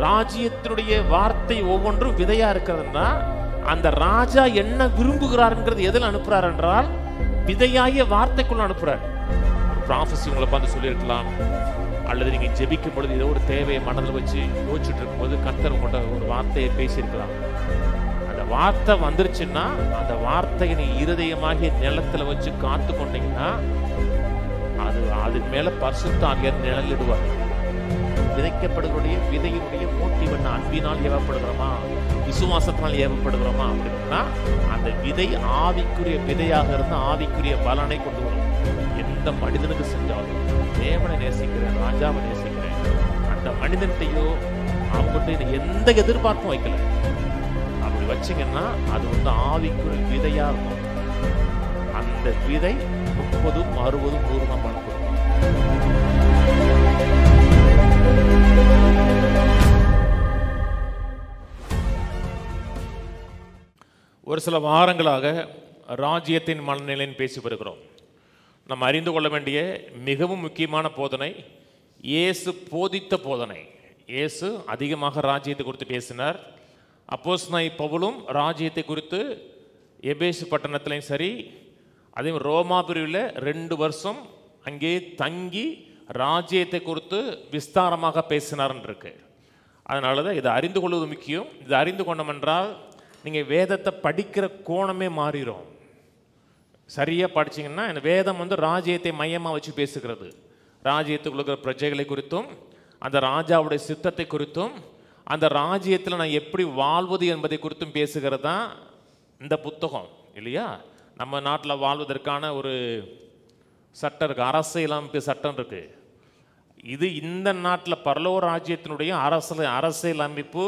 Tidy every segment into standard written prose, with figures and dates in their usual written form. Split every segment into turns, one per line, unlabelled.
ராஜ்யத்தினுடைய வார்த்தை ஒவ்வொன்றும் விதையா இருக்கிறதுனா அந்த ராஜா என்ன விரும்புகிறார்ங்கிறது எதில் அனுப்புறார் என்றால் விதையாய வார்த்தைக்குள்ள அனுப்புறார். ஒரு ப்ராஃபஸி உங்களை பார்த்து சொல்லியிருக்கலாம், அல்லது நீங்க ஜெபிக்கும் பொழுது ஏதோ ஒரு தேவையை மனதில் வச்சு யோசிச்சுட்டு இருக்கும்போது கர்த்தர் உங்கள்கிட்ட ஒரு வார்த்தையை பேசியிருக்கலாம். அந்த வார்த்தை வந்துருச்சுன்னா அந்த வார்த்தையை நீ இருதயமாகிய நிலத்துல வச்சு காத்து கொண்டீங்கன்னா அது மேல பரிசுத்த ஆவியார் நிழலிடுவார். விதைக்கப்படுவதுடைய விதையினுடைய மோட்டிவ் அன்பினால் ஏவப்படுகிறோமா, விசுவாசத்தினால் ஏவப்படுகிறோமா அப்படின்னா அந்த விதை ஆவிக்குரிய விதையாக இருந்து ஆவிக்குரிய பலனை கொண்டு வரும். எந்த மனிதனுக்கு செஞ்சாலும் தேவனை நேசிக்கிறேன், ராஜாவை நேசிக்கிறேன், அந்த மனிதன்ட்டையோ அவங்கள்ட்ட எந்த எதிர்பார்ப்பும் வைக்கல, அப்படி வச்சிங்கன்னா அது ஆவிக்குரிய விதையா இருக்கும். அந்த விதை 30, 60, 100 பலன் கொடுக்கும். ஒரு சில வாரங்களாக ராஜ்யத்தின் மனநிலைன்னு பேசி வருகிறோம். நம்ம அறிந்து கொள்ள வேண்டிய மிகவும் முக்கியமான போதனை இயேசு போதித்த போதனை. இயேசு அதிகமாக ராஜ்யத்தை குறித்து பேசினார். அப்போஸ்தலனாகிய பவுலும் ராஜ்யத்தை குறித்து எபேசு பட்டணத்திலையும் சரி, அதே ரோமாபுரியில் 2 வருஷம் அங்கே தங்கி ராஜ்யத்தை குறித்து விஸ்தாரமாக பேசினார்ன்னு இருக்கு. அதனால தான் இதை அறிந்து கொள்வது முக்கியம். இதை அறிந்து கொண்டோம் என்றால் நீங்கள் வேதத்தை படிக்கிற கோணமே மாறிடும். சரியாக படிச்சிங்கன்னா இந்த வேதம் ராஜ்யத்தை மையமாக வச்சு பேசுகிறது. ராஜ்யத்துக்குள்ள இருக்கிற பிரஜைகளை குறித்தும் அந்த ராஜாவுடைய சித்தத்தை குறித்தும் அந்த ராஜ்யத்தில் நான் எப்படி வாழ்வது என்பதை குறித்தும் பேசுகிறது தான் இந்த புத்தகம் இல்லையா? நம்ம நாட்டில் வாழ்வதற்கான ஒரு சட்டம் இருக்குது, அரசியலமைப்பு சட்டம் இருக்குது. இது இந்த நாட்டில் பரலோக ராஜ்யத்தினுடைய அரசியல் அமைப்பு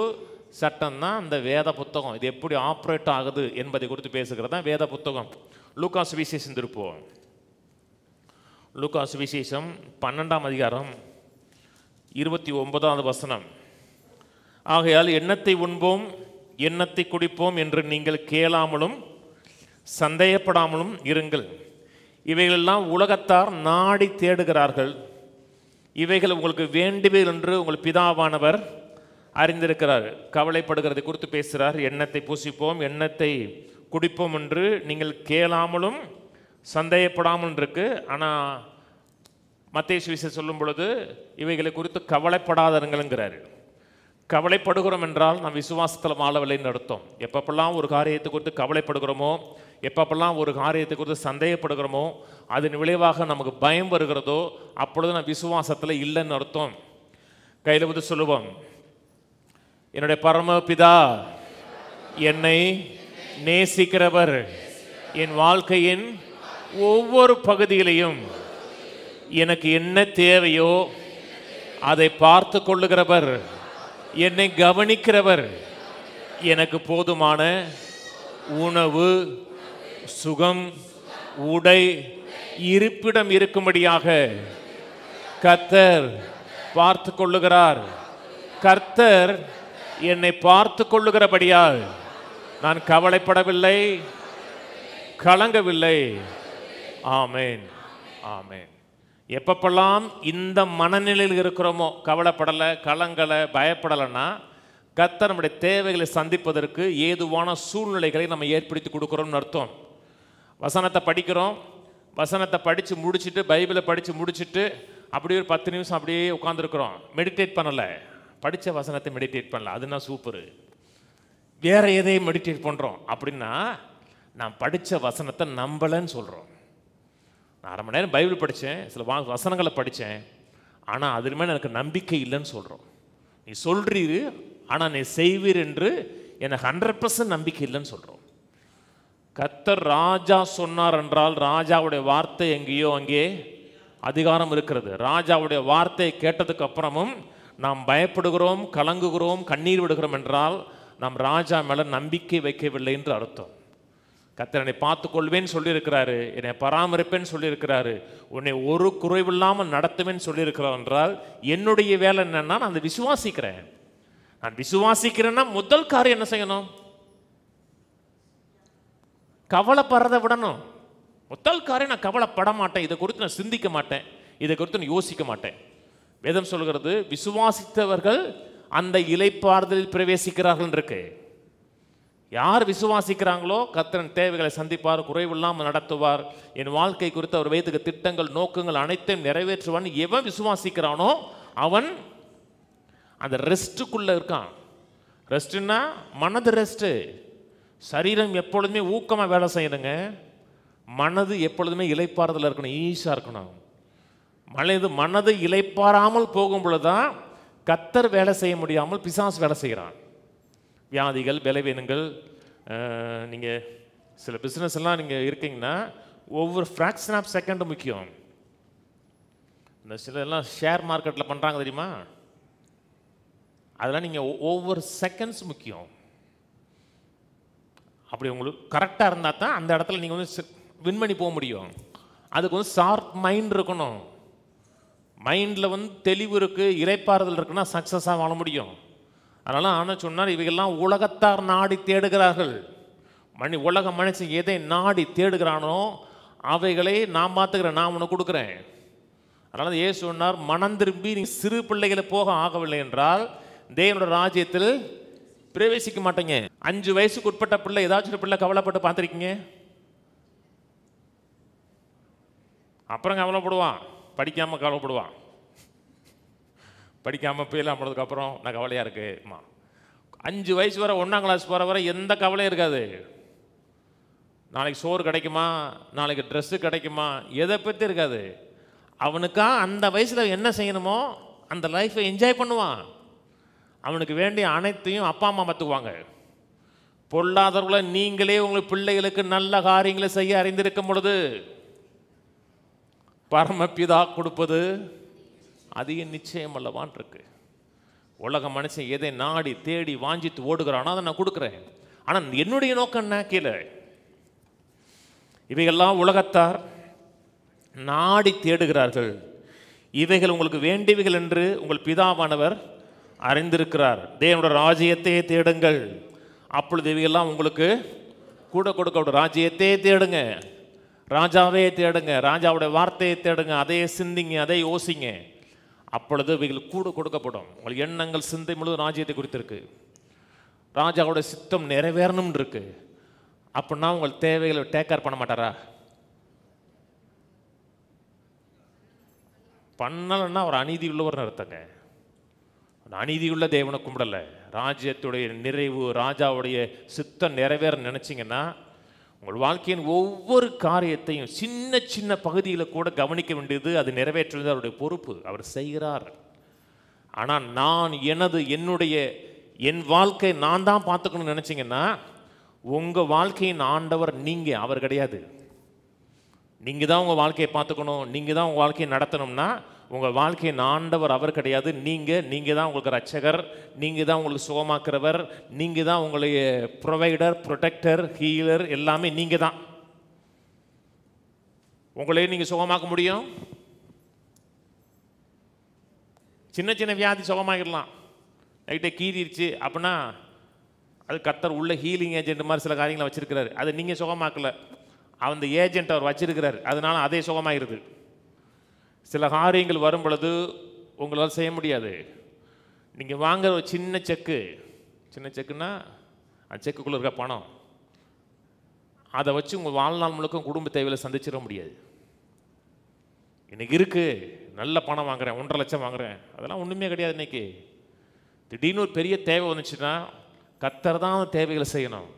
சட்டம் தான் இந்த வேத புத்தகம். இது எப்படி ஆப்ரேட் ஆகுது என்பதை குறித்து பேசுகிறது தான் வேத புத்தகம். லூக்கா சுவிசேஷம் திருப்போம். லூக்கா சுவிசேஷம் 12ஆம் அதிகாரம் 29வது வசனம். ஆகையால் எண்ணத்தை உண்போம் எண்ணத்தை குடிப்போம் என்று நீங்கள் கேளாமலும் சந்தேகப்படாமலும் இருங்கள். இவைகளெல்லாம் உலகத்தார் நாடி தேடுகிறார்கள். இவைகள் உங்களுக்கு வேண்டுவே என்று உங்கள் பிதாவானவர் அறிந்திருக்கிறார். கவலைப்படுகிறதை குறித்து பேசுகிறார். எண்ணத்தை பூசிப்போம் எண்ணத்தை குடிப்போம் என்று நீங்கள் கேளாமலும் சந்தேகப்படாமல் இருக்கு. ஆனால் மத்தேயு சுவிசேஷம் சொல்லும் பொழுது இவைகளை குறித்து கவலைப்படாதருங்கள்ங்கிறாரு. கவலைப்படுகிறோம் என்றால் நாம் விசுவாசத்தில் வாழவில்லைன்னு அர்த்தம். எப்பப்பெல்லாம் ஒரு காரியத்தை குறித்து கவலைப்படுகிறோமோ, எப்பப்பெல்லாம் ஒரு காரியத்தை குறித்து சந்தேகப்படுகிறோமோ, அதன் விளைவாக நமக்கு பயம் வருகிறதோ அப்பொழுது நான் விசுவாசத்தில் இல்லைன்னு அர்த்தம். கையில் சொல்லுவோம், என்னுடைய பரமபிதா என்னை நேசிக்கிறவர், என் வாழ்க்கையின் ஒவ்வொரு பகுதியிலையும் எனக்கு என்ன தேவையோ அதை பார்த்து கொள்ளுகிறவர், என்னை கவனிக்கிறவர், எனக்கு போதுமான உணவு, சுகம், உடை, இருப்பிடம் இருக்கும்படியாக கர்த்தர் பார்த்து கொள்ளுகிறார். கர்த்தர் என்னை பார்த்து கொள்ளுகிறபடியால் நான் கவலைப்படவில்லை, கலங்கவில்லை. ஆமேன், ஆமேன். எப்பப்பெல்லாம் இந்த மனநிலையில் இருக்கிறோமோ, கவலைப்படலை, கலங்கலை, பயப்படலைன்னா கர்த்தர் நம்முடைய தேவைகளை சந்திப்பதற்கு ஏதுவான சூழ்நிலைகளை நம்ம ஏற்படுத்தி கொடுக்குறோம்னு அர்த்தம். வசனத்தை படிக்கிறோம், வசனத்தை படித்து முடிச்சுட்டு, பைபிளை படித்து முடிச்சுட்டு அப்படியே ஒரு 10 நிமிஷம் அப்படியே உட்காந்துருக்குறோம். மெடிடேட் பண்ணலை, படித்த வசனத்தை மெடிடேட் பண்ணல, அதுனா சூப்பரு. வேற எதையும் மெடிடேட் பண்ணுறோம் அப்படின்னா நான் படித்த வசனத்தை நம்பலைன்னு சொல்கிறோம். நான் 1/2 மணி நேரம் பைபிள் படித்தேன், சில வசனங்களை படித்தேன், ஆனால் அதில் மேலே எனக்கு நம்பிக்கை இல்லைன்னு சொல்கிறோம். நீ சொல்கிறீரு ஆனால் நீ செய்வீர் என்று எனக்கு 100% நம்பிக்கை இல்லைன்னு சொல்கிறோம். கர்த்தர் ராஜா சொன்னார் என்றால் ராஜாவுடைய வார்த்தை எங்கேயோ அங்கே அதிகாரம் இருக்கிறது. ராஜாவுடைய வார்த்தையை கேட்டதுக்கு அப்புறமும் நாம் பயப்படுகிறோம், கலங்குகிறோம், கண்ணீர் விடுகிறோம் என்றால் நாம் ராஜா மேலே நம்பிக்கை வைக்கவில்லை என்று அர்த்தம். கர்த்தர் என்னை பார்த்துக்கொள்வேன்னு சொல்லியிருக்கிறாரு, என்னை பராமரிப்பேன்னு சொல்லியிருக்கிறாரு, உன்னை ஒரு குறைவில்லாமல் நடத்துவேன்னு சொல்லியிருக்கிறார் என்றால் என்னுடைய வேலை என்னன்னா நான் அதை விசுவாசிக்கிறேன். நான் விசுவாசிக்கிறேன்னா முதல் காரியம் என்ன செய்யணும்? கவலைப்படுறதை விடணும். முதல் காரியம் நான் கவலைப்பட மாட்டேன், இதை குறித்து நான் சிந்திக்க மாட்டேன், இதை குறித்து நான் யோசிக்க மாட்டேன். வேதம் சொல்கிறது விசுவாசித்தவர்கள் அந்த இளைப்பாறுதலில் பிரவேசிக்கிறார்கள் இருக்கு. யார் விசுவாசிக்கிறாங்களோ கர்த்தரின் தேவைகளை சந்திப்பார், குறைவில்லாமல் நடத்துவார், என் வாழ்க்கை குறித்து அவர் வைத்துக்க திட்டங்கள் நோக்கங்கள் அனைத்தையும் நிறைவேற்றுவான். எவன் விசுவாசிக்கிறானோ அவன் அந்த ரெஸ்ட்டுக்குள்ளே இருக்கான். ரெஸ்ட்டுன்னா மனது ரெஸ்ட்டு. சரீரம் எப்பொழுதுமே ஊக்கமாக வேலை செய்யணுங்க. மனது எப்பொழுதுமே இளைப்பாறுதல் இருக்கணும், ஈஸியாக இருக்கணும். மனது இளைப்பாறாமல் போகும் பொழுது தான் கர்த்தர் வேலை செய்ய முடியாமல் பிசாசு வேலை செய்கிறான். வியாதிகள், பலவீனங்கள், நீங்கள் சில பிஸ்னஸ் எல்லாம் நீங்கள் இருக்கீங்கன்னா ஒவ்வொரு ஃப்ராக்ஷன் ஆஃப் செகண்டு முக்கியம். இந்த சில எல்லாம் ஷேர் மார்க்கெட்டில் பண்ணுறாங்க தெரியுமா, அதெல்லாம் நீங்கள் ஒவ்வொரு செகண்ட்ஸ் முக்கியம். அப்படி உங்களுக்கு கரெக்டாக இருந்தால் தான் அந்த இடத்துல நீங்கள் வந்து வின் பண்ணி போக முடியும். அதுக்கு வந்து ஷார்ப் மைண்ட் இருக்கணும். மைண்டில் வந்து தெளிவு இருக்குது, இளைப்பாறுதல் இருக்குன்னா சக்ஸஸாக வாழ முடியும். அதனால் ஆனால் சொன்னார், இவைகள்லாம் உலகத்தார் நாடி தேடுகிறார்கள். உலக மனுஷன் எதை நாடி தேடுகிறானோ அவைகளை நான் பார்த்துக்கிறேன், நான் உனக்கு கொடுக்குறேன். அதனால் இயேசு சொன்னார், மனம் திரும்பி நீ சிறு பிள்ளைகளை போக ஆகவில்லை என்றால் தேவனோட ராஜ்யத்தில் பிரவேசிக்க மாட்டேங்க. 5 வயசுக்கு உட்பட்ட பிள்ளை ஏதாச்சும் ஒரு பிள்ளை கவலைப்பட்டு பார்த்துருக்கீங்க? அப்புறம் கவலைப்படுவான், படிக்காமல் கவலைப்படுவான். படிக்காமல் ஃபெயில் ஆனதுக்கப்புறம் நான் கவலையாக இருக்குமா. 5 வயசு வரை 1ஆம் கிளாஸ் போகிற வரை எந்த கவலையும் இருக்காது. நாளைக்கு சோறு கிடைக்குமா, நாளைக்கு ட்ரெஸ்ஸு கிடைக்குமா, எதை பற்றி இருக்காது. அவனுக்கா அந்த வயசில் என்ன செய்யணுமோ அந்த லைஃப்பை என்ஜாய் பண்ணுவான். அவனுக்கு வேண்டிய அனைத்தையும் அப்பா அம்மா பார்த்துக்குவாங்க. பொல்லாதவர்களை நீங்களே உங்கள் பிள்ளைகளுக்கு நல்ல காரியங்களை செய்ய அறிந்திருக்கும் பொழுது பரமபிதா கொடுப்பது அதிக நிச்சயம் அல்லவான் இருக்கு. உலக மனுஷன் எதை நாடி தேடி வாஞ்சித்து ஓடுகிறானோ அதை நான் கொடுக்குறேன். ஆனால் என்னுடைய நோக்கம் என்ன கீழே, இவைகள்லாம் உலகத்தார் நாடி தேடுகிறார்கள், இவைகள் உங்களுக்கு வேண்டியவைகள் என்று உங்கள் பிதாவானவர் அறிந்திருக்கிறார். தேவனுடைய ராஜ்யத்தையே தேடுங்கள், அப்பொழுது இவைகள்லாம் உங்களுக்கு கூட கொடுக்க. ராஜ்யத்தையே தேடுங்க, ராஜாவே தேடுங்க, ராஜாவுடைய வார்த்தையை தேடுங்க, அதையே சிந்திங்க, அதை யோசிங்க, அப்பொழுது இவைகள் கூட கொடுக்கப்படும். உங்கள் எண்ணங்கள் சிந்தை முழு ராஜ்யத்தை குறித்திருக்கு. ராஜாவுடைய சித்தம் நிறைவேறணும் இருக்கு. அப்படின்னா உங்கள் தேவைகளை டேக்கர் பண்ண மாட்டாரா? பண்ணலைன்னா ஒரு அநீதி உள்ளவர் அர்த்தங்க. அநீதியுள்ள தேவனை கும்பிடலை. ராஜ்யத்துடைய நிறைவு, ராஜாவுடைய சித்தம் நிறைவேற நினைச்சிங்கன்னா உங்கள் வாழ்க்கையின் ஒவ்வொரு காரியத்தையும் சின்ன சின்ன பகுதியில் கூட கவனிக்க வேண்டியது, அது நிறைவேற்றுவது அவருடைய பொறுப்பு, அவர் செய்கிறார். ஆனால் நான் என்னுடைய என் வாழ்க்கை நான் தான் பார்த்துக்கணும்னு நினச்சிங்கன்னா உங்கள் வாழ்க்கையின் ஆண்டவர் நீங்கள், அவர் கிடையாது. நீங்கள் தான் உங்கள் வாழ்க்கையை பார்த்துக்கணும், நீங்கள் தான் உங்கள் வாழ்க்கையை நடத்தணும்னா உங்கள் வாழ்க்கையின் ஆண்டவர் அவர் கிடையாது. நீங்கள் தான் உங்களுக்கு ரட்சகர், நீங்கள் தான் உங்களுக்கு சுகமாக்குறவர், நீங்கள் தான் உங்களுடைய ப்ரொவைடர், ப்ரொடெக்டர், ஹீலர், எல்லாமே நீங்கள் தான். உங்களே நீங்கள் சுகமாக்க முடியும். சின்ன சின்ன வியாதி சுகமாகிடலாம். நைட்டே கீறிடுச்சு அப்படின்னா அது கர்த்தர் உள்ள ஹீலிங் ஏஜென்ட் மாதிரி சில காரியங்களை வச்சிருக்கிறாரு. அதை நீங்கள் சுகமாக்கலை, அந்த ஏஜென்ட் அவர் வச்சிருக்கிறார், அதனால அதே சுகமாகிருது. சில காரியங்கள் வரும் பொழுது உங்களால் செய்ய முடியாது. நீங்கள் வாங்குற ஒரு சின்ன செக்குன்னா அந்த செக்குக்குள்ளே இருக்க பணம், அதை வச்சு உங்கள் வாழ்நாள் முழுக்க குடும்ப தேவையை சந்திச்சிட முடியாது. இன்னைக்கு இருக்குது, நல்ல பணம் வாங்குறேன், 1.5 லட்சம் வாங்குறேன், அதெல்லாம் ஒன்றுமே கிடையாது. இன்னைக்கு திடீர்னு ஒரு பெரிய தேவை வந்துச்சுன்னா கர்த்தர் தான் அந்த தேவைகளை செய்யணும்.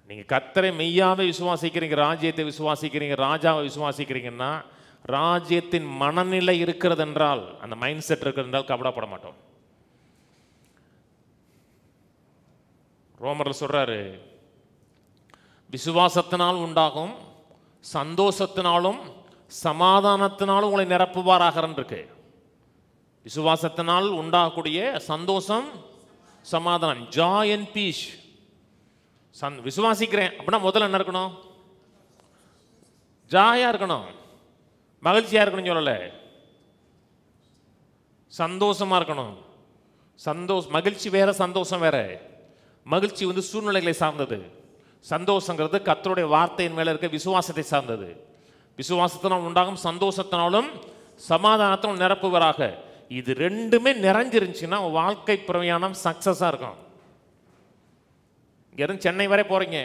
நீங்கள் கர்த்தரை மெய்யாவே விசுவாசிக்கிறீங்க, ராஜ்யத்தை விசுவாசிக்கிறீங்க, ராஜாவை விசுவாசிக்கிறீங்கன்னா ராஜ்யத்தின் மனநிலை இருக்கிறது என்றால், அந்த மைண்ட் செட் இருக்கிறது என்றால் கவலைப்பட மாட்டோம். ரோமரில் சொல்றாரு, விசுவாசத்தினால் உண்டாகும் சந்தோஷத்தினாலும் சமாதானத்தினாலும் உங்களை நிரப்புவாராக இருக்கு. விசுவாசத்தினால் உண்டாகக்கூடிய சந்தோஷம், சமாதானம், ஜாய் அண்ட் பீஸ். விசுவாசிக்கிறேன் அப்படின்னா முதல்ல என்ன இருக்கணும்? ஜாயா இருக்கணும், மகிழ்ச்சியா இருக்கணும் சொல்லல, சந்தோஷமா இருக்கணும். மகிழ்ச்சி வேற, சந்தோஷம் வேற. மகிழ்ச்சி வந்து சூழ்நிலைகளை சார்ந்தது, சந்தோஷங்கிறது கர்த்தருடைய வார்த்தையின் மேல இருக்க விசுவாசத்தை சார்ந்தது. விசுவாசத்தினால் உண்டாகும் சந்தோஷத்தினாலும் சமாதானத்தினாலும் நிரப்புவராக. இது ரெண்டுமே நிறைஞ்சிருந்துச்சுன்னா வாழ்க்கை பிரயாணம் சக்ஸஸாக இருக்கும். இங்கேருந்து சென்னை வரை போகிறீங்க,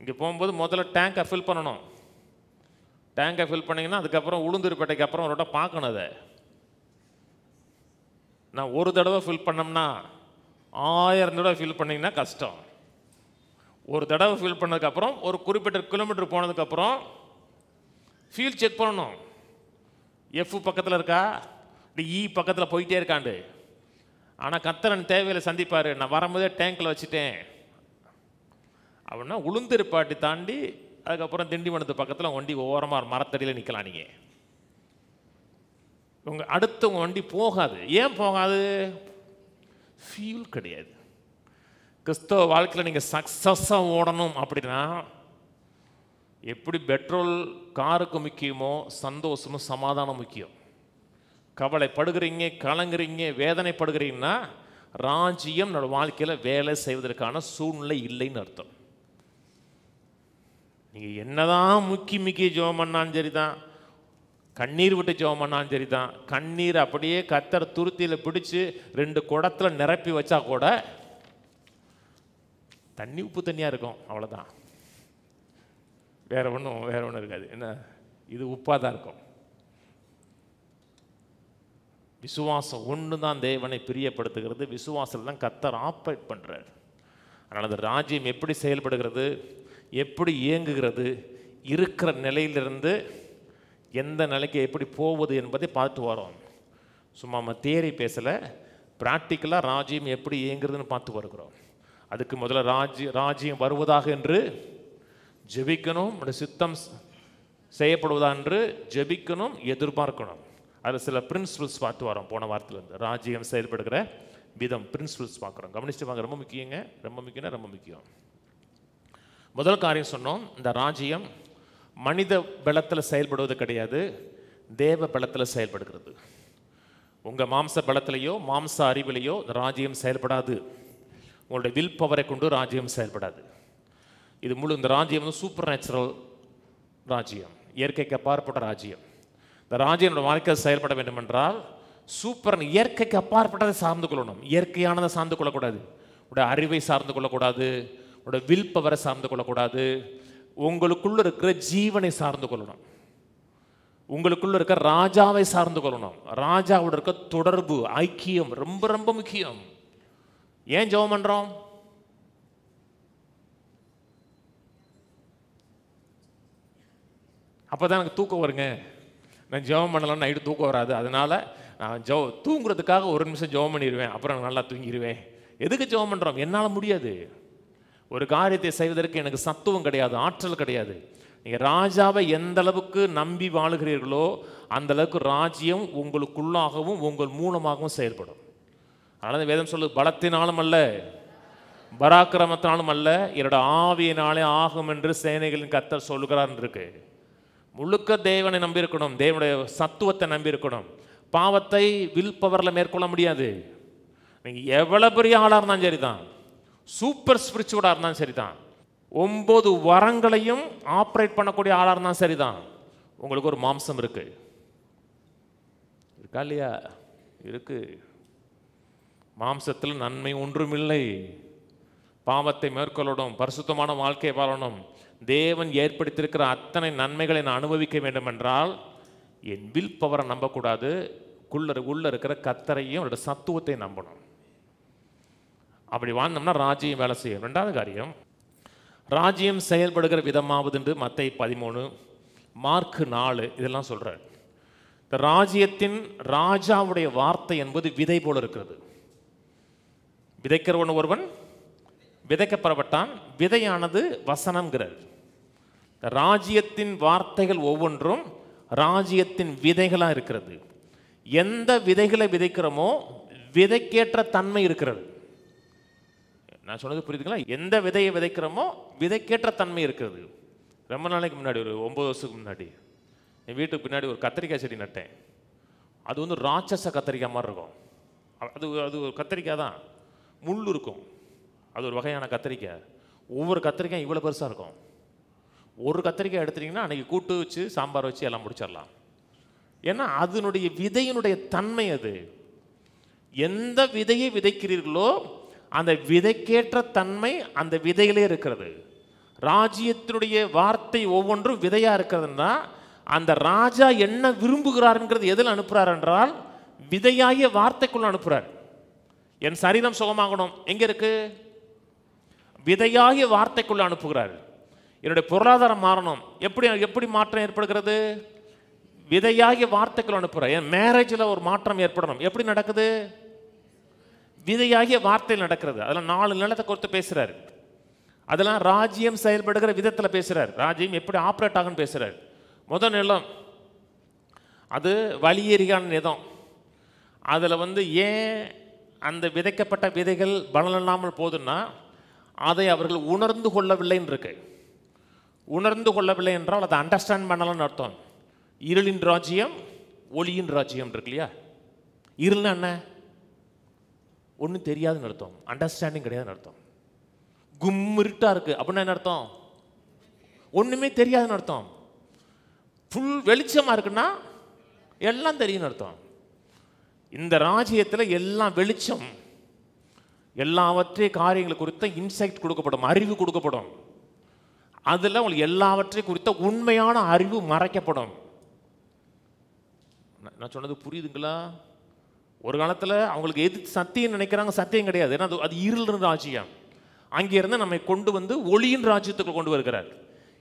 இங்கே போகும்போது முதல்ல டேங்கை ஃபில் பண்ணணும். டேங்கை ஃபில் பண்ணிங்கன்னா அதுக்கப்புறம் உளுந்தூர்பேட்டைக்கு அப்புறம் ஒரு வட்டம் பார்க்கணும். அதை நான் ஒரு தடவை ஃபில் பண்ணோம்னா 1000 தடவை ஃபில் பண்ணிங்கன்னா கஷ்டம். ஒரு தடவை ஃபில் பண்ணதுக்கப்புறம் ஒரு குறிப்பிட்ட கிலோமீட்டர் போனதுக்கப்புறம் ஃபியூல் செக் பண்ணணும். எஃப் பக்கத்தில் இருக்கா, இ பக்கத்தில் போயிட்டே இருக்காண்டு. ஆனால் கர்த்தர் தேவையில்லை சந்திப்பார். நான் வரும்போதே டேங்கில் வச்சுட்டேன் அப்படின்னா உளுந்தூர்பேட்டை தாண்டி அதுக்கப்புறம் திண்டிவனத்து பக்கத்தில் வண்டி ஓரமாக மரத்தடியில் நிற்கலாம். நீங்கள் உங்கள் அடுத்த உங்கள் வண்டி போகாது. ஏன் போகாது? ஃபியூல் கிடையாது. கிறிஸ்தவ வாழ்க்கையில் நீங்கள் சக்ஸஸாக ஓடணும் அப்படின்னா எப்படி பெட்ரோல் காருக்கு முக்கியமோ சந்தோஷமும் சமாதானம் முக்கியம். கவலைப்படுகிறீங்க, கலங்குறீங்க, வேதனைப்படுகிறீங்கன்னா ராஜ்யம் என்னோட வாழ்க்கையில் வேலை செய்வதற்கான சூழ்நிலை இல்லைன்னு அர்த்தம். நீங்கள் என்னதான் முக்கி ஜெபம் பண்ணாலும் சரி தான், கண்ணீர் விட்டு ஜெபம் பண்ணாலும் சரி தான், கண்ணீர் அப்படியே கர்த்தர் துருத்தியில் பிடிச்சி 2 குடத்தில் நிரப்பி வச்சா கூட தண்ணி உப்பு தண்ணியாக இருக்கும், அவ்வளோதான். வேற ஒன்றும் இருக்காது. என்ன, இது உப்பாக தான் இருக்கும். விசுவாசம் ஒன்று தான் தேவனை பிரியப்படுத்துகிறது. விசுவாசத்தில் தான் கர்த்தர் ஆப்ரேட் பண்ணுறார். அதனால் அந்த ராஜ்யம் எப்படி செயல்படுகிறது, எப்படி இயங்குகிறது, இருக்கிற நிலையிலிருந்து எந்த நிலைக்கு எப்படி போவது என்பதை பார்த்து வரோம். சும்மா நம்ம தியரி பேசலை, ப்ராக்டிக்கலாக ராஜ்யம் எப்படி இயங்குறதுன்னு பார்த்து வருகிறோம். அதுக்கு முதல்ல ராஜ்யம் வருவதாக என்று ஜெபிக்கணும், சித்தம் செய்யப்படுவதா என்று ஜெபிக்கணும், எதிர்பார்க்கணும். அதில் சில பிரின்சிபல்ஸ் பார்த்து வரோம். போன வாரத்திலேருந்து ராஜ்யம் செயல்படுகிற விதம் பிரின்சிபல்ஸ் பார்க்குறோம். கவனிச்சுட்டு வாங்க, ரொம்ப முக்கியங்க, ரொம்ப முக்கியம். முதல் காரியம் சொன்னோம், இந்த ராஜ்யம் மனித பலத்தில் செயல்படுவது கிடையாது, தேவ பலத்தில் செயல்படுகிறது. உங்கள் மாம்ச பலத்திலேயோ மாம்ச அறிவிலையோ ராஜ்யம் செயல்படாது. உங்களுடைய வில் பவரை கொண்டு ராஜ்யம் செயல்படாது. இது இந்த ராஜ்யம் வந்து சூப்பர் நேச்சுரல் ராஜ்யம், இயற்கைக்கு அப்பாற்பட்ட ராஜ்யம். இந்த ராஜ்யம் வாழ்க்கையில் செயல்பட வேண்டும் என்றால் இயற்கைக்கு அப்பாற்பட்டதை சார்ந்து கொள்ளணும். இயற்கையானதை சார்ந்து கொள்ளக்கூடாது, உடைய அறிவை சார்ந்து கொள்ளக்கூடாது, உடைய வில் பவரை சார்ந்து கொள்ளக்கூடாது. உங்களுக்குள்ள இருக்கிற ஜீவனை சார்ந்து கொள்ளணும், உங்களுக்குள்ள இருக்கிற ராஜாவை சார்ந்து கொள்ளணும். ராஜாவோட இருக்க தொடர்பு, ஐக்கியம் ரொம்ப முக்கியம். ஏன் ஜெபம் பண்றோம்? அப்பதான் எனக்கு தூக்கம் வருங்க. நான் ஜெபம் பண்ணலாம், நைட்டு தூக்கம் வராது. அதனால நான் தூங்குறதுக்காக 1 நிமிஷம் ஜெபம் பண்ணிடுவேன், அப்புறம் நல்லா தூங்கிடுவேன். எதுக்கு ஜெபம் பண்றோம்? என்னால் முடியாது. ஒரு காரியத்தை செய்வதற்கு எனக்கு சத்துவம் கிடையாது, ஆற்றல் கிடையாது. நீங்கள் ராஜாவை எந்த அளவுக்கு நம்பி வாழுகிறீர்களோ அந்த அளவுக்கு ராஜ்யம் உங்களுக்குள்ளாகவும் உங்கள் மூலமாகவும் செயல்படும். அதனால வேதம் சொல்லு, பலத்தினாலும் அல்ல பராக்கிரமத்தினாலும் அல்ல, என்னோட ஆவியினாலே ஆகும் என்று சேனைகளின் கர்த்தர் சொல்லுகிறார் இருக்கு. முழுக்க தேவனை நம்பி இருக்கணும், தேவனுடைய சத்துவத்தை நம்பி இருக்கணும். பாவத்தை வில் பவரில் மேற்கொள்ள முடியாது. நீங்கள் எவ்வளோ பெரிய ஆளாக இருந்தாலும் சரிதான், சூப்பர் ஸ்பிரிச்சுவலாக இருந்தாலும் சரிதான், 9 வரங்களையும் ஆப்ரேட் பண்ணக்கூடிய ஆளாக இருந்தாலும் சரிதான், உங்களுக்கு ஒரு மாம்சம் இருக்கு. இருக்கா இல்லையா? இருக்கு. மாம்சத்தில் நன்மை ஒன்றுமில்லை. பாவத்தை மேற்கொள்ளணும், பரிசுத்தமான வாழ்க்கையை வாழணும், தேவன் ஏற்படுத்தியிருக்கிற அத்தனை நன்மைகளை நான் அனுபவிக்க வேண்டும் என்றால் என் வில் பவரை நம்பக்கூடாது, உள்ள இருக்கிற கர்த்தரையும் அவருடைய சத்துவத்தை நம்பணும். அப்படி வாழ்ந்தோம்னா ராஜ்யம் வேலை செய்யும். 2வது காரியம், ராஜ்யம் செயல்படுகிற விதமாவது என்று மத்தேயு 13, மார்க் 4 இதெல்லாம் சொல்றார். இந்த ராஜ்யத்தின் ராஜாவுடைய வார்த்தை என்பது விதை போல இருக்கிறது. விதைக்கிறவன் ஒருவன் விதைக்கப்படப்பட்டான், விதையானது வசனம்ங்கிறார். ராஜ்யத்தின் வார்த்தைகள் ஒவ்வொன்றும் ராஜ்யத்தின் விதைகளாக இருக்கிறது. எந்த விதைகளை விதைக்கிறோமோ விதைக்கேற்ற தன்மை இருக்கிறது. நான் சொன்னது புரியுதுங்களா? எந்த விதையை விதைக்கிறோமோ விதைக்கேற்ற தன்மை இருக்கிறது. ரொம்ப நாளைக்கு முன்னாடி, ஒரு 9 வருஷத்துக்கு முன்னாடி என் வீட்டுக்கு பின்னாடி ஒரு கத்திரிக்காய் செடி நட்டேன். அது வந்து ராட்சச கத்திரிக்காய் மாதிரி இருக்கும். அது ஒரு கத்திரிக்காய் தான், முள் இருக்கும். அது ஒரு வகையான கத்திரிக்காய். ஒவ்வொரு கத்திரிக்காய் இவ்வளோ பெருசாக இருக்கும். ஒரு கத்திரிக்காய் எடுத்துட்டிங்கன்னா அன்றைக்கி கூட்டு வச்சு சாம்பார் வச்சு எல்லாம் முடிச்சிடலாம். ஏன்னா அதனுடைய விதையினுடைய தன்மை அது. எந்த விதையை விதைக்கிறீர்களோ அந்த விதைக்கேற்ற தன்மை அந்த விதையிலே இருக்கிறது. ராஜ்யத்தினுடைய வார்த்தை ஒவ்வொன்றும் விதையா இருக்கிறதுனா அந்த ராஜா என்ன விரும்புகிறார்ங்கிறது எதில் அனுப்புறார் என்றால் விதையாகிய வார்த்தைக்குள்ள அனுப்புறார். என் சரீரம் சுகமாகணும் எங்க இருக்கு? விதையாகிய வார்த்தைக்குள்ள அனுப்புகிறார். என்னுடைய பொருளாதாரம் மாறணும், எப்படி மாற்றம் ஏற்படுகிறது? விதையாகிய வார்த்தைக்குள்ள அனுப்புகிறார். என் மேரேஜில் ஒரு மாற்றம் ஏற்படணும், எப்படி நடக்குது? விதையாகிய வார்த்தையில் நடக்கிறது. அதெல்லாம் 4 நிலத்தை கொடுத்து பேசுறாரு. அதெல்லாம் ராஜ்யம் செயல்படுகிற விதத்தில் பேசுறார். ராஜ்யம் எப்படி ஆப்ரேட் ஆகுன்னு பேசுறார். முதல் நிலம் அது வலியேறியான நிலம். அதில் ஏன் அந்த விதைக்கப்பட்ட விதைகள் பலன் இல்லாமல் போதுன்னா அதை அவர்கள் உணர்ந்து கொள்ளவில்லைன்னு இருக்கு. உணர்ந்து கொள்ளவில்லை என்றால் அதை அண்டர்ஸ்டாண்ட் பண்ணலாம்னு அர்த்தம். இருளின் ராஜ்யம் ஒளியின் ராஜ்யம் இருக்கு இல்லையா? இருள்னா என்ன? ஒன்றும் தெரியாதுன்னு அர்த்தம், அண்டர்ஸ்டாண்டிங் கிடையாதுன்னு அர்த்தம். கும்மிருட்டா இருக்கு அப்படின்னா என்ன அர்த்தம்? ஒன்றுமே தெரியாதுன்னு அர்த்தம். ஃபுல் வெளிச்சமாக இருக்குன்னா எல்லாம் தெரியும்னு அர்த்தம். இந்த ராஜ்யத்தில் எல்லாம் வெளிச்சம், எல்லாவற்றை காரியங்களை குறித்த இன்சைட் கொடுக்கப்படும், அறிவு கொடுக்கப்படும். அதில் உங்களுக்கு எல்லாவற்றை குறித்த உண்மையான அறிவு மறைக்கப்படும். நான் சொன்னது புரியுதுங்களா? ஒரு காலத்தில் அவங்களுக்கு எது சத்தியம் நினைக்கிறாங்க, சத்தியம் கிடையாது. ஏன்னா அது இருள் ராஜ்யம். அங்கிருந்து நம்மை கொண்டு ஒளியின் ராஜ்யத்துக்கு கொண்டு வருகிறார்.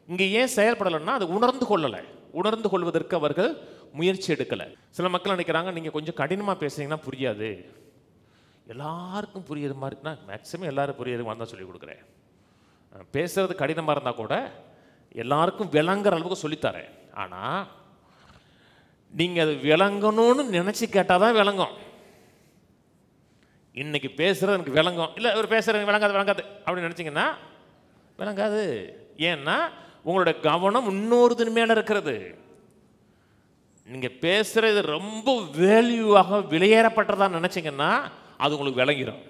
இங்கே ஏன் செயல்படலைன்னா அது உணர்ந்து கொள்ளலை. உணர்ந்து கொள்வதற்கு அவர்கள் முயற்சி எடுக்கலை. சில மக்கள் நினைக்கிறாங்க நீங்கள் கொஞ்சம் கடினமாக பேசுனீங்கன்னா புரியாது, எல்லாருக்கும் புரியுற மாதிரினா மேக்ஸிமம் எல்லாரும் புரியுற மாதிரி தான் சொல்லிக் கொடுக்குறேன். பேசுறது கடினமாக இருந்தால் கூட எல்லாருக்கும் விளங்குற அளவுக்கு சொல்லித்தரேன். ஆனால் நீங்கள் அது விளங்கணும்னு நினச்சி கேட்டால் தான் விளங்கும். இன்னைக்கு பேசுகிறது எனக்கு விளங்கும், இல்லை ஒரு பேசுகிறது விளங்காது அப்படின்னு நினச்சிங்கன்னா விளங்காது. ஏன்னா உங்களோட கவனம் இன்னொருத்தின் மேலே இருக்கிறது. நீங்கள் பேசுகிறது ரொம்ப வேல்யூவாக விலையேறப்பட்டதாக நினச்சிங்கன்னா அது உங்களுக்கு விளங்கிடும்.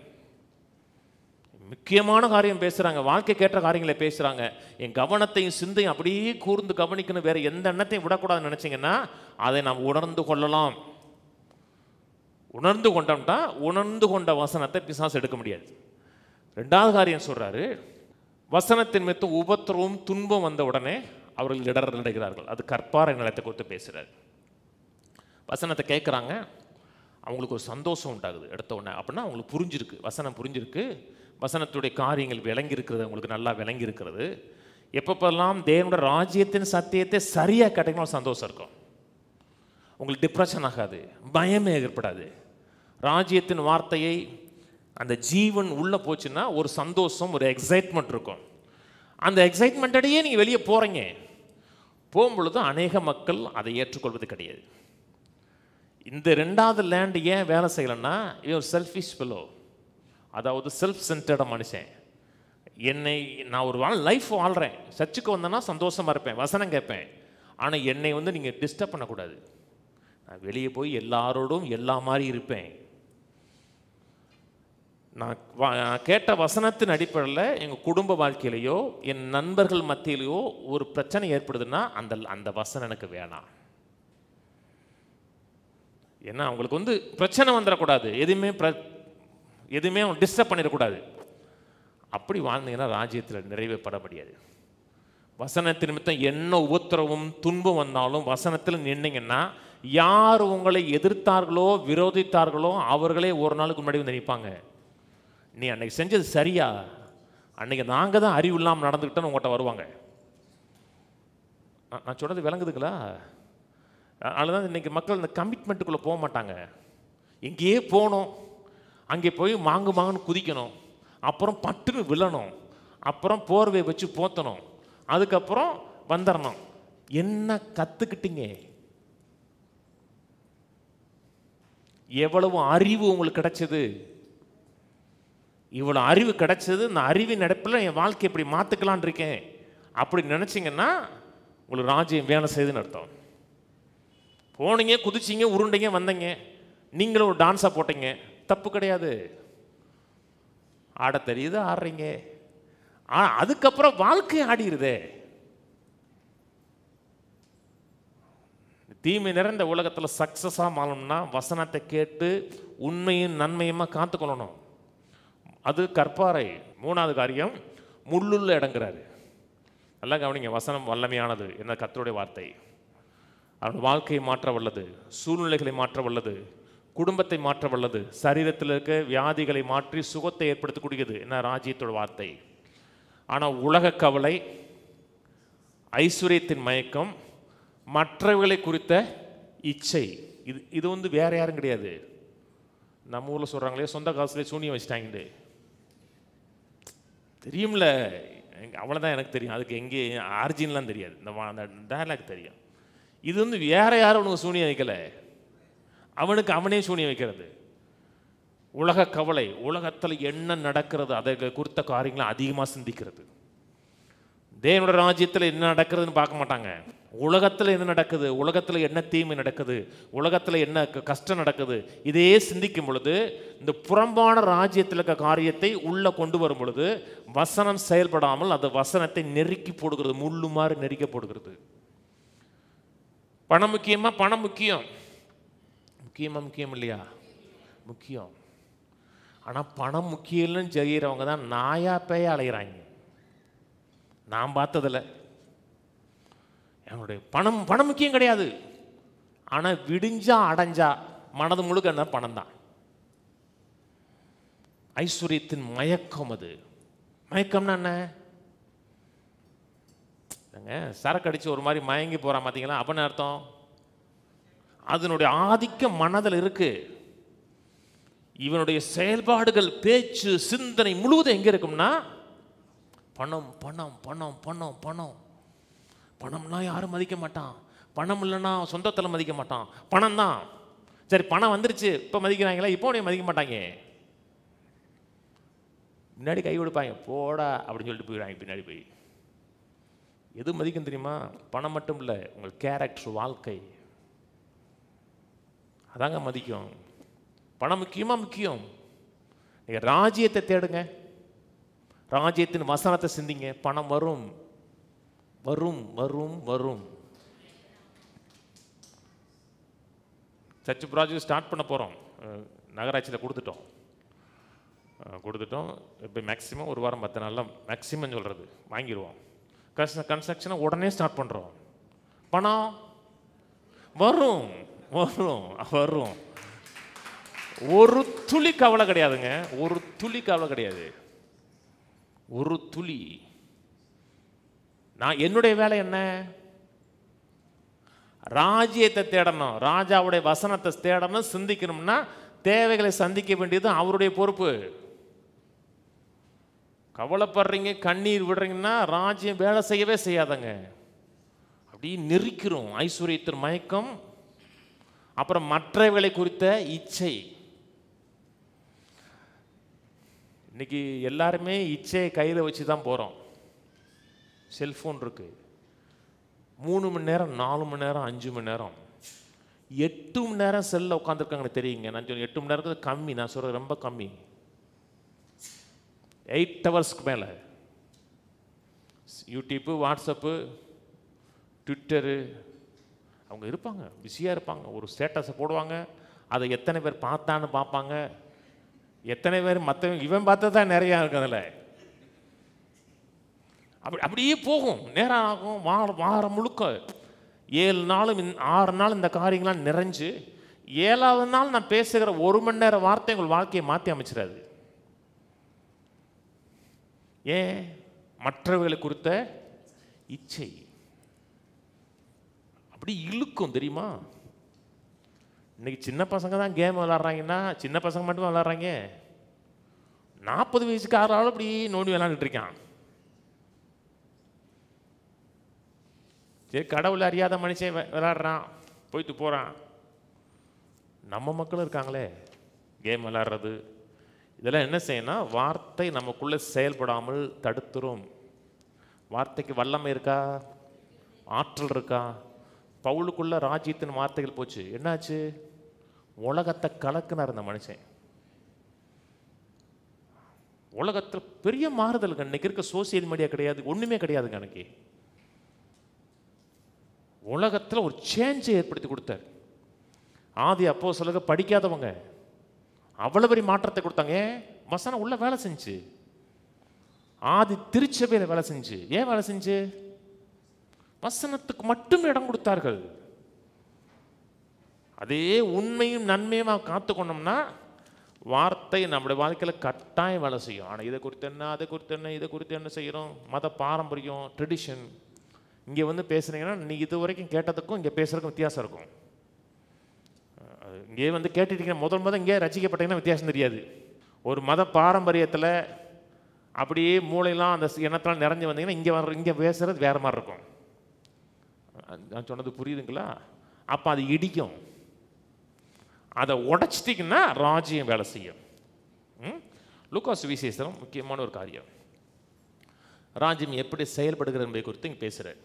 முக்கியமான காரியம் பேசுகிறாங்க, வாழ்க்கை கேட்ட காரியங்களை பேசுகிறாங்க, என் கவனத்தையும் சிந்தையும் அப்படியே கூர்ந்து கவனிக்கணும், வேறு எந்த எண்ணத்தையும் விடக்கூடாதுன்னு நினச்சிங்கன்னா அதை நாம் உணர்ந்து கொள்ளலாம். உணர்ந்து கொண்டோம்னா உணர்ந்து கொண்ட வசனத்தை பிசாசு எடுக்க முடியாது. 2வது காரியம் சொல்கிறாரு, வசனத்தின் மீது உபத்திரவும் துன்பம் வந்த உடனே அவர்கள் இடர் நடைகிறார்கள். அது கற்பாறை நிலத்தை கொடுத்து பேசுகிறார். வசனத்தை கேட்குறாங்க, அவங்களுக்கு ஒரு சந்தோஷம் உண்டாகுது எடுத்த உடனே. அப்படின்னா அவங்களுக்கு புரிஞ்சிருக்கு, வசனம் புரிஞ்சிருக்கு, வசனத்துடைய காரியங்கள் விளங்கி இருக்கிறது, அவங்களுக்கு நல்லா விளங்கி இருக்கிறது. எப்பப்பெல்லாம் தேவனுடைய ராஜ்யத்தின் சத்தியத்தை சரியாக கேட்டீங்கன்னா சந்தோஷம் இருக்கும். உங்களுக்கு டிப்ரெஷன் ஆகாது, பயமே ஏற்படாது. ராஜ்யத்தின் வார்த்தையை அந்த ஜீவன் உள்ளே போச்சுன்னா ஒரு சந்தோஷம், ஒரு எக்ஸைட்மெண்ட் இருக்கும். அந்த எக்ஸைட்மெண்ட்டோடையே நீங்கள் வெளியே போகிறீங்க. போகும்பொழுது அநேக மக்கள் அதை ஏற்றுக்கொள்வது கிடையாது. இந்த 2வது லேண்டு ஏன் வேலை செய்யலைன்னா இவர் செல்ஃபிஷ் ஃபெலோ, அதாவது செல்ஃப் சென்டர்டாக மனுஷன். நான் ஒரு லைஃப் வாழ்கிறேன், சர்ச்சுக்கு வந்தேன்னா சந்தோஷமாக இருப்பேன், வசனம் கேட்பேன், ஆனால் என்னை நீங்கள் டிஸ்டர்ப் பண்ணக்கூடாது. நான் வெளியே போய் எல்லாரோடும் எல்லா மாதிரி இருப்பேன். நான் கேட்ட வசனத்தின் அடிப்படையில் எங்கள் குடும்ப வாழ்க்கையிலையோ என் நண்பர்கள் மத்தியிலையோ ஒரு பிரச்சனை ஏற்படுதுன்னா அந்த வசனம் எனக்கு வேணாம். ஏன்னா அவங்களுக்கு பிரச்சனை வந்துடக்கூடாது, எதுவுமே அவங்க டிஸ்டர்ப் பண்ணிடக்கூடாது. அப்படி வாழ்ந்தீங்கன்னா ராஜ்யத்தில் நிறைவேற்பட முடியாது. வசனத்தின் நிமித்தம் என்ன உபத்திரவும் துன்பம் வந்தாலும் வசனத்தில் நின்னீங்கன்னா யார் உங்களை எதிர்த்தார்களோ விரோதித்தார்களோ அவர்களே ஒரு நாளுக்கு முன்னாடி நினைப்பாங்க, நீ அன்னைக்கு செஞ்சது சரியா, அன்னைக்கு நாங்கள் தான் அறிவு இல்லாமல் நடந்துக்கிட்டோன்னு உங்கள்கிட்ட வருவாங்க. நான் சொல்கிறது விளங்குதுங்களா? அதுதான் இன்றைக்கி மக்கள் இந்த கமிட்மெண்ட்டுக்குள்ளே போக மாட்டாங்க. எங்கேயே போகணும், அங்கே போய் மாங்குன்னு குதிக்கணும், அப்புறம் பட்டுன்னு விழணும், அப்புறம் போர்வை வச்சு போத்தணும், அதுக்கப்புறம் வந்துடணும். என்ன கற்றுக்கிட்டீங்க? எவ்வளவு அறிவு உங்களுக்கு கிடைச்சது? இவ்வளோ அறிவு கிடைச்சது, இந்த அறிவின் நடப்பில் என் வாழ்க்கை இப்படி மாற்றிக்கலான் இருக்கேன் அப்படி நினச்சிங்கன்னா உங்களுக்கு ராஜ்யம் வேலை செய்யுதுன்னு அர்த்தம். போனீங்க, குதிச்சிங்க, உருண்டைங்க, வந்தீங்க, நீங்களும் ஒரு டான்ஸாக போட்டீங்க, தப்பு கிடையாது. ஆட தெரியுது, ஆடுறீங்க. அதுக்கப்புறம் வாழ்க்கை ஆடிடுதே. தீமை நிறைந்த உலகத்தில் சக்ஸஸாக மாறணும்னா வசனத்தை கேட்டு உண்மையும் நன்மையுமா காத்துக்கொள்ளணும். அது கற்பாறை. மூணாவது காரியம், முள்ளுள்ள இடங்கிறாரு. நல்லா கவனிங்க, வசனம் வல்லமையானது. என்ன? கர்த்தருடைய வார்த்தை அவருடைய வாழ்க்கையை மாற்ற வல்லது, சூழ்நிலைகளை மாற்ற வல்லது, குடும்பத்தை மாற்ற வல்லது, சரீரத்தில் இருக்க வியாதிகளை மாற்றி சுகத்தை ஏற்படுத்தக்கூடியது. என்ன? ராஜ்யத்தோட வார்த்தை. ஆனால் உலக கவலை, ஐஸ்வர்யத்தின் மயக்கம், மற்றவர்களை குறித்த இச்சை, இது வந்து வேற யாரும் கிடையாது. நம்ம ஊரில் சொல்கிறாங்களே, சொந்த காசுலேயே சூனியம் வச்சுட்டாங்க தெரியும்ல. அவ்வளோதான் எனக்கு தெரியும். அதுக்கு எங்கே ஆர்ஜின்லாம் தெரியாது, அந்த டயலாக் தெரியும். இது வந்து வேற யாரும் அவனுக்கு சூனியம் வைக்கலை, அவனுக்கு அவனே சூனியம் வைக்கிறது. உலக கவலை, உலகத்தில் என்ன நடக்கிறது அதை குறித்த காரியங்களை அதிகமாக சிந்திக்கிறது. தேவனுடைய ராஜ்யத்தில் என்ன நடக்கிறதுன்னு பார்க்க மாட்டாங்க. உலகத்தில் என்ன நடக்குது, உலகத்தில் என்ன தீமை நடக்குது, உலகத்தில் என்ன கஷ்டம் நடக்குது, இதே சிந்திக்கும் பொழுது இந்த புறம்பான ராஜ்யத்தில் இருக்க காரியத்தை உள்ளே கொண்டு வரும் பொழுது வசனம் செயல்படாமல் அந்த வசனத்தை நெருக்கி போடுகிறது, முள்ளு மாதிரி நெருக்க போடுகிறது. பணம் முக்கியமா? பணம் முக்கியம். முக்கியமா? முக்கியம் இல்லையா? முக்கியம். ஆனால் பணம் முக்கியம்னு செய்கிறவங்க தான் நாயா பேய அலைகிறாங்க. நான் பார்த்ததில்ல. என்னுடைய பணம் முக்கியம் கிடையாது. ஆனால் விடிஞ்சா அடைஞ்சா மனது முழுக்க என்ன? பணம் தான். ஐஸ்வர்யத்தின் மயக்கம். அது மயக்கம்னா என்ன? சரக்கு அடிச்சு ஒரு மாதிரி மயங்கி போறான் பார்த்தீங்களா? அப்படின்னு அர்த்தம் அதனுடைய ஆதிக்கம் மனதில் இருக்கு. இவனுடைய செயல்பாடுகள், பேச்சு, சிந்தனை முழுவதும் எங்க இருக்கும்னா பணம் பணம் பணம் பணம் பணம். பணம்னா யாரும் மதிக்க மாட்டான். பணம் இல்லைன்னா சொந்தத்தில் மதிக்க மாட்டான். பணம் தான். சரி, பணம் வந்துருச்சு, இப்போ மதிக்கிறாங்களா? இப்போ உடனே மதிக்க மாட்டாங்க. முன்னாடி கை கொடுப்பாங்க, போடா அப்படின்னு சொல்லிட்டு போயிடுவாங்க பின்னாடி போய். எது மதிக்கும் தெரியுமா? பணம் மட்டும் இல்லை, உங்கள் கேரக்டர், வாழ்க்கை, அதாங்க மதிக்கும். பணம் முக்கியமா? முக்கியம். நீங்கள் ராஜ்யத்தை தேடுங்க, ராஜ்யத்தின் வசனத்தை சிந்திங்க, பணம் வரும் வரும் வரும் வரும். சர்ச் ப்ராஜெக்ட் ஸ்டார்ட் பண்ண போகிறோம். நகராட்சியில் கொடுத்துட்டோம். இப்போ மேக்ஸிமம் ஒரு வாரம் 10 நாளில் மேக்ஸிமம் சொல்கிறது வாங்கிடுவோம். கன்ஸ்ட்ரக்ஷனை உடனே ஸ்டார்ட் பண்ணுறோம். பணம் வரும் வரும் வரும். ஒரு துளி கவலை கிடையாதுங்க, ஒரு துளி கவலை கிடையாது, ஒரு துளி. நான் என்னுடைய வேலை என்ன? ராஜ்யத்தை தேடணும், ராஜாவுடைய வசனத்தை தேடணும், சிந்திக்கணும்னா தேவைகளை சந்திக்க வேண்டியது அவருடைய பொறுப்பு. கவலைப்படுறீங்க, கண்ணீர் விடுறீங்கன்னா ராஜ்யம் வேலை செய்யவே செய்யாதங்க. அப்படி நெருக்கிறோம். ஐஸ்வர்யத்தின் மயக்கம், அப்புறம் மற்றவர்களை குறித்த இச்சை. இன்னைக்கு எல்லாருமே இச்சையை கையில் வச்சு தான் போகிறோம். செல்ஃபோன் இருக்கு, 3 மணி நேரம், 4 மணி நேரம், 5 மணி நேரம், 8 மணி நேரம் செல்லில் உட்காந்துருக்காங்க தெரியுங்க. நான் சொல்ல 8 மணி நேரத்துக்கு கம்மி, நான் சொல்கிறது ரொம்ப கம்மி. 8 ஹவர்ஸ்க்கு மேலே யூடியூப்பு, வாட்ஸ்அப்பு, ட்விட்டரு, அவங்க இருப்பாங்க, பிஸியாக இருப்பாங்க. ஒரு ஸ்டேட்டஸை போடுவாங்க, அதை எத்தனை பேர் பார்த்தான்னு பார்ப்பாங்க, எத்தனை பேர் மற்றவங்க இவன் பார்த்தா தான் நிறையா இருக்கு அதில். அப்படியே போகும், நேரம் ஆகும். வாரம் முழுக்க 7 நாளும் 6 நாள் இந்த காரியங்களாம் நிறைஞ்சு 7வது நாள் நான் பேசுகிற 1 மணி நேர வார்த்தை உங்கள் வாழ்க்கையை மாற்றி அமைச்சிடாது. ஏன்? மற்றவர்களை குறித்த இச்சை அப்படி இழுக்கும் தெரியுமா? இன்னைக்கு சின்ன பசங்க தான் கேம் விளாட்றாங்கன்னா, சின்ன பசங்க மட்டும் விளாட்றாங்க. 40 வயசுக்கு 6 ஆள் அப்படி நோண்டி விளாண்டுட்டு இருக்கான். சரி, கடவுள் அறியாத மனுஷன் விளாட்றான், போயிட்டு போகிறான். நம்ம மக்களும் இருக்காங்களே கேம் விளாட்றது. இதெல்லாம் என்ன செய்யணும்? வார்த்தை நமக்குள்ளே செயல்படாமல் தடுத்துரும். வார்த்தைக்கு வல்லமை இருக்கா? ஆற்றல் இருக்கா? பவுலுக்குள்ள ராஜ்யத்தின் வார்த்தைகள் போச்சு, என்னாச்சு? உலகத்தை கலக்குனார் இந்த மனுஷன். உலகத்தில் பெரிய மாறுதலுங்க. இன்னைக்கு இருக்க சோசியல் மீடியா கிடையாது, ஒன்றுமே கிடையாதுங்க. அன்னைக்கு உலகத்தில் ஒரு சேஞ்சை ஏற்படுத்தி கொடுத்தார். ஆதி அப்போஸ்தலர்கள் படிக்காதவங்க அவ்வளோ பெரிய மாற்றத்தை கொடுத்தாங்க. வசனம் உள்ள வேலை செஞ்சு, ஆதி திருச்சபையில் வேலை செஞ்சு. ஏன் வேலை செஞ்சு? வசனத்துக்கு மட்டும் இடம் கொடுத்தார்கள். அதே உண்மையும் நன்மையும் காத்துக்கொண்டோம்னா வார்த்தை நம்முடைய வாழ்க்கையில் கட்டாயம் வேலை செய்யும். ஆனால் இதை குறித்து என்ன, அதை குறித்து என்ன, இதை குறித்து என்ன செய்கிறோம்? மத பாரம்பரியம், ட்ரெடிஷன். இங்கே வந்து பேசுனீங்கன்னா நீ இது வரைக்கும் கேட்டதுக்கும் இங்கே பேசுறதுக்கும் வித்தியாசம் இருக்கும். இங்கே வந்து கேட்டுட்டீங்கன்னா முதல் இங்கே ரசிக்கப்பட்டீங்கன்னா வித்தியாசம் தெரியாது. ஒரு மத பாரம்பரியத்தில் அப்படியே மூளையெல்லாம் அந்த எண்ணத்தெல்லாம் நிறைஞ்சு வந்தீங்கன்னா இங்கே பேசுறது வேறு மாதிரி இருக்கும். நான் சொன்னது புரியுதுங்களா? அப்போ அது இடிக்கும். அதை உடைச்சிட்டிங்கன்னா ராஜ்யம் வேலை செய்யும். லூக்கா சுவிசேஷம் முக்கியமான ஒரு காரியம். ராஜ்யம் எப்படி செயல்படுகிறது என்பதை குறித்து இங்கே பேசுகிறார்.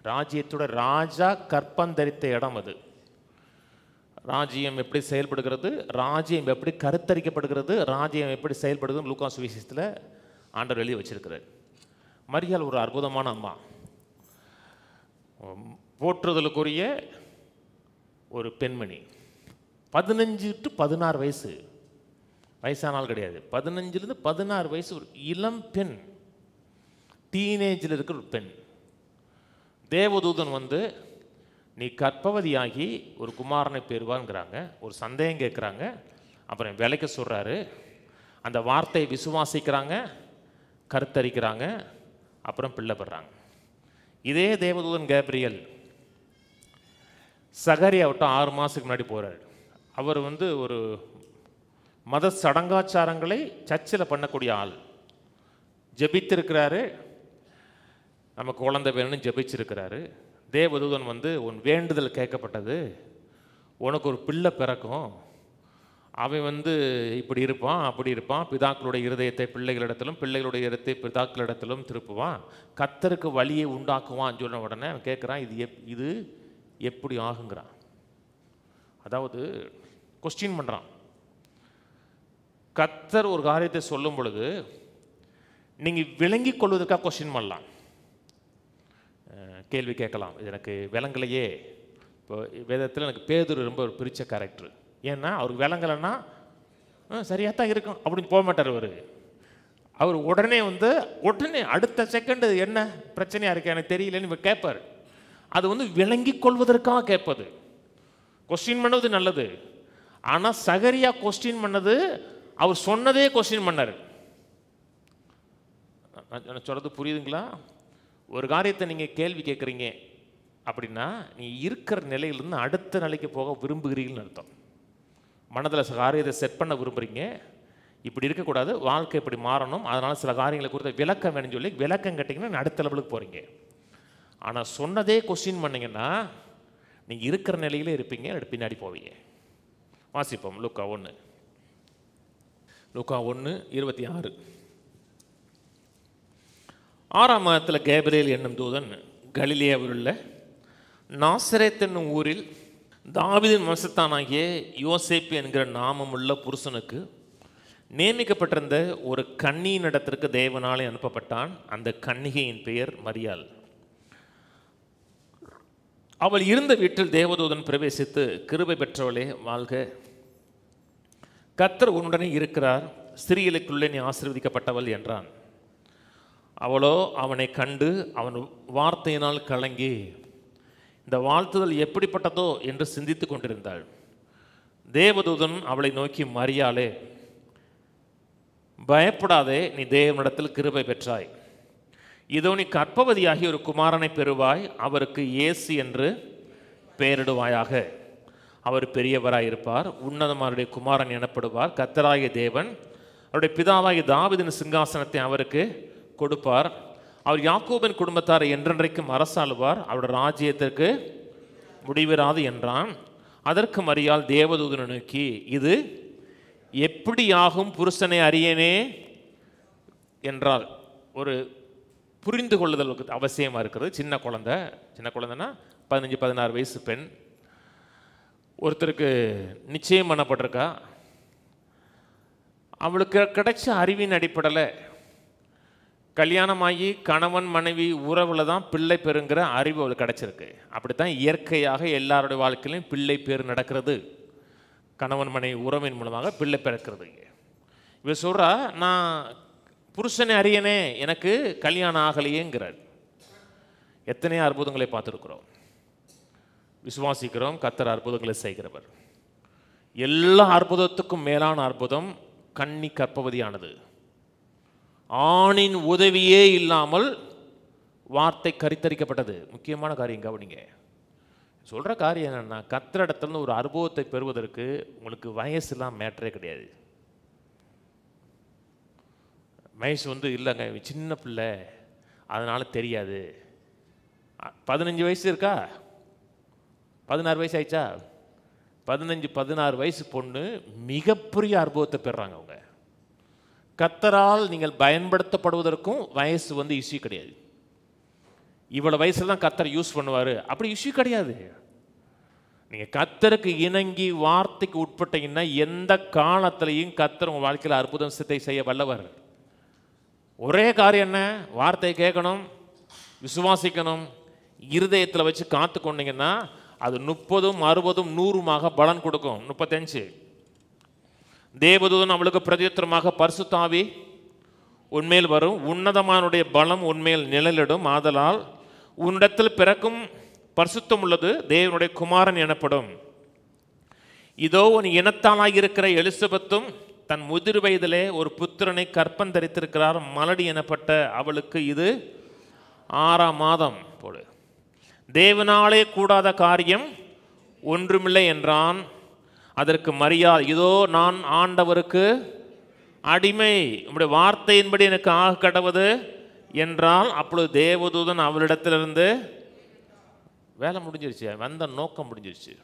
ராஜ்யத்தோட ராஜா கற்பந்தரித்த இடம் அது. ராஜ்யம் எப்படி செயல்படுகிறது, ராஜ்யம் எப்படி கருத்தரிக்கப்படுகிறது, ராஜ்யம் எப்படி செயல்படுகிறது லூக்கா சுவிசேஷத்தில் ஆண்டவர் எழுதி வச்சிருக்கிறார். மரியாள் ஒரு அற்புதமான அம்மா, போற்றுதலுக்குரிய ஒரு பெண்மணி. 15 to 16 வயசு, வயசானால் கிடையாது, 15லேருந்து 16 வயசு ஒரு இளம் பெண், டீனேஜில் இருக்கிற ஒரு பெண். தேவதூதன் வந்து நீ கர்ப்பவதியாகி ஒரு குமாரனை பெறுவாங்கிறாங்க. ஒரு சந்தேகம் கேட்குறாங்க, அப்புறம் விலைக்கு சொல்கிறாரு. அந்த வார்த்தையை விசுவாசிக்கிறாங்க, கருத்தரிக்கிறாங்க, அப்புறம் பிள்ளை பெறாங்க. இதே தேவதூதன் கேப்ரியல் சகரியாவிட்ட 6 மாதத்துக்கு முன்னாடி போகிறார். அவர் வந்து ஒரு மத சடங்காச்சாரங்களை சர்ச்சில் பண்ணக்கூடிய ஆள். ஜெபித்திருக்கிறாரு, நமக்கு குழந்தை வேணும்னு ஜெபிச்சிருக்கிறாரு. தேவதூதன் வந்து உன் வேண்டுதல் கேட்கப்பட்டது, உனக்கு ஒரு பிள்ளை பிறக்கும், அவன் வந்து இப்படி இருப்பான் அப்படி இருப்பான், பிதாக்களுடைய இருதயத்தை பிள்ளைகளிடத்திலும் பிள்ளைகளுடைய இருதயத்தை பிதாக்களிடத்திலும் திருப்புவான், கர்த்தருக்கு வழியை உண்டாக்குவான்னு சொன்ன உடனே அவன் கேட்குறான், இது எப்படி ஆகுங்கிறான். அதாவது கொஸ்டின் பண்ணுறான். கர்த்தர் ஒரு காரியத்தை சொல்லும் பொழுது நீங்கள் விளங்கி கொள்வதற்காக கொஸ்டின் பண்ணலாம், கேள்வி கேட்கலாம். இது எனக்கு விளங்கலையே. இப்போ வேதத்தில் எனக்கு பேதுரு ரொம்ப ஒரு பிரித்த கேரக்டர். ஏன்னா அவருக்கு விளங்கலைன்னா சரியாக தான் இருக்கும் அப்படின்னு போக மாட்டார். அவர் உடனே அடுத்த செகண்டு என்ன பிரச்சனையாக இருக்கு எனக்கு தெரியலன்னு கேட்பார். அது வந்து விளங்கி கொள்வதற்காக கேட்பது. கொஸ்டின் பண்ணது நல்லது, ஆனால் சகரியா கொஸ்டின் பண்ணது அவர் சொன்னதே கொஸ்டின் பண்ணார். சொல்கிறது புரியுதுங்களா? ஒரு காரியத்தை நீங்கள் கேள்வி கேட்குறீங்க அப்படின்னா நீ இருக்கிற நிலையிலிருந்து அடுத்த நிலைக்கு போக விரும்புகிறீங்கன்னு அர்த்தம். மனதில் சில காரியத்தை செட் பண்ண விரும்புகிறீங்க, இப்படி இருக்கக்கூடாது, வாழ்க்கை இப்படி மாறணும், அதனால் சில காரியங்களை குறித்த விளக்கம் வேணும்னு சொல்லி விளக்கம் கேட்டிங்கன்னா அடுத்த லெவலுக்கு போகிறீங்க. ஆனால் சொன்னதே கொஸ்டின் பண்ணிங்கன்னா நீங்கள் இருக்கிற நிலையிலே இருப்பீங்க, பின்னாடி போவீங்க. வாசிப்போம் லூக்கா 1:26. 6ஆம் மாதத்தில் கேப்ரியேல் என்னும் தூதன் கலிலேயாவில் உள்ள நாசரேத் என்னும் ஊரில் தாவீதின் வம்சத்தானாகிய யோசேப்பு என்கிற நாமமுள்ள புருஷனுக்கு நியமிக்கப்பட்டிருந்த ஒரு கன்னியின் இடத்திற்கு தேவனாலே அனுப்பப்பட்டான். அந்த கன்னிகையின் பெயர் மரியாள். அவள் இருந்த வீட்டில் தேவதூதன் பிரவேசித்து, கிருபை பெற்றவளே வாழ்க, கர்த்தர் உன்னுடனே இருக்கிறார், ஸ்திரீகளுக்குள்ளே நீ ஆசீர்வதிக்கப்பட்டவள் என்றான். அவளோ அவனை கண்டு அவன் வார்த்தையினால் கலங்கி இந்த வாழ்த்துதல் எப்படிப்பட்டதோ என்று சிந்தித்து கொண்டிருந்தாள். தேவதூதன் அவளை நோக்கி, மரியாளே பயப்படாதே, நீ தேவனிடத்தில் கிருபை பெற்றாய், இதோ நீ கர்ப்பவதியாகி ஒரு குமாரனை பெறுவாய், அவருக்கு இயேசு என்று பெயரிடுவாயாக. அவர் பெரியவராயிருப்பார், உன்னதமாருடைய குமாரன் எனப்படுவார். கர்த்தராகிய தேவன் அவருடைய பிதாவாகிய தாவீதின் சிங்காசனத்தை அவருக்கு கொடுப்பார். அவர் யாக்கோபின் குடும்பத்தாரை என்றென்றைக்கும் அரசாளுவார், அவருடைய ராஜ்யத்திற்கு முடிவிராது என்றான். அதற்கு மரியாள் தேவதூதனை நோக்கி, இது எப்படியாகும் புருஷனை அறியேனே என்றால். ஒரு புரிந்து கொள்ளுதல் அவசியமாக இருக்கிறது. சின்ன குழந்தைன்னா 15-16 வயசு பெண், ஒருத்தருக்கு நிச்சயம் பண்ணப்பட்டிருக்கா. அவளுக்கு கிடைச்ச அறிவின் அடிப்படையில் கல்யாணமாகி கணவன் மனைவி உறவில் தான் பிள்ளை பெறுங்கிற அறிவு அவளுக்கு கிடச்சிருக்கு. அப்படித்தான் இயற்கையாக எல்லாருடைய வாழ்க்கையிலும் பிள்ளை பேர் நடக்கிறது. கணவன் மனைவி உறவின் மூலமாக பிள்ளை பிறக்கிறது. இவ சொல்கிறா, நான் புருஷனை அறியனே, எனக்கு கல்யாணம் ஆகலையேங்கிறார். எத்தனையோ அற்புதங்களை பார்த்துருக்குறோம், விசுவாசிக்கிறோம். கர்த்தர் அற்புதங்களை செய்கிறவர். எல்லா அற்புதத்துக்கும் மேலான அற்புதம் கன்னி கர்ப்பவதியானது. ஆணின் உதவியே இல்லாமல் வார்த்தை கரித்தரிக்கப்பட்டது. முக்கியமான காரியம் கவனிங்க. சொல்கிற காரியம் என்னென்னா, கர்த்தரிடத்துல ஒரு அனுபவத்தை பெறுவதற்கு உங்களுக்கு வயசுலாம் மேட்டரே கிடையாது. வயசு இல்லைங்க, சின்ன பிள்ளை, அதனால் தெரியாது. 15 வயசு இருக்கா, 16 வயசு ஆயிடுச்சா, 15-16 வயசு பொண்ணு மிகப்பெரிய அனுபவத்தை பெறுறாங்க. அவங்க கர்த்தரால் நீங்கள் பயன்படுத்தப்படுவதற்கும் வயசு இஷ்யூ கிடையாது. இவ்வளோ வயசுல தான் கர்த்தர் யூஸ் பண்ணுவார், அப்படி இஷ்யூ கிடையாது. நீங்கள் கர்த்தருக்கு இணங்கி வார்த்தைக்கு உட்பட்டீங்கன்னா எந்த காலத்திலையும் கர்த்தர் உங்கள் வாழ்க்கையில் அற்புதம் சித்தை செய்ய வல்லவர். ஒரே காரியம் என்ன, வார்த்தையை கேட்கணும், விசுவாசிக்கணும், இருதயத்தில் வச்சு காத்து கொண்டீங்கன்னா அது 30, 60, 100 பலன் கொடுக்கும். 35 தேவதூதன் அவளுக்கு பிரதியுத்தரமாக, பரிசுத்த ஆவி உன்மேல் வரும், உன்னதமானுடைய பலம் உன்மேல் நிழலிடும், ஆதலால் உன்னிடத்தில் பிறக்கும் பரிசுத்தம் உள்ளது தேவனுடைய குமாரன் எனப்படும். இதோ உன் இனத்தாலாக இருக்கிற எலிசபெத்தும் தன் முதிர் வயதிலே ஒரு புத்திரனை கற்பந்தரித்திருக்கிறார். மலடி எனப்பட்ட அவளுக்கு இது 6ஆம் மாதம் போடு. தேவனாலே கூடாத காரியம் ஒன்றுமில்லை என்றான். அதற்கு மரியாள், இதோ நான் ஆண்டவருக்கு அடிமை, உம்முடைய வார்த்தையின்படி எனக்கு ஆக கடவுது என்றால். அப்பொழுது தேவதூதன் அவளிடத்திலிருந்து, வேலை முடிஞ்சிருச்சு, வந்த நோக்கம் முடிஞ்சிருச்சு.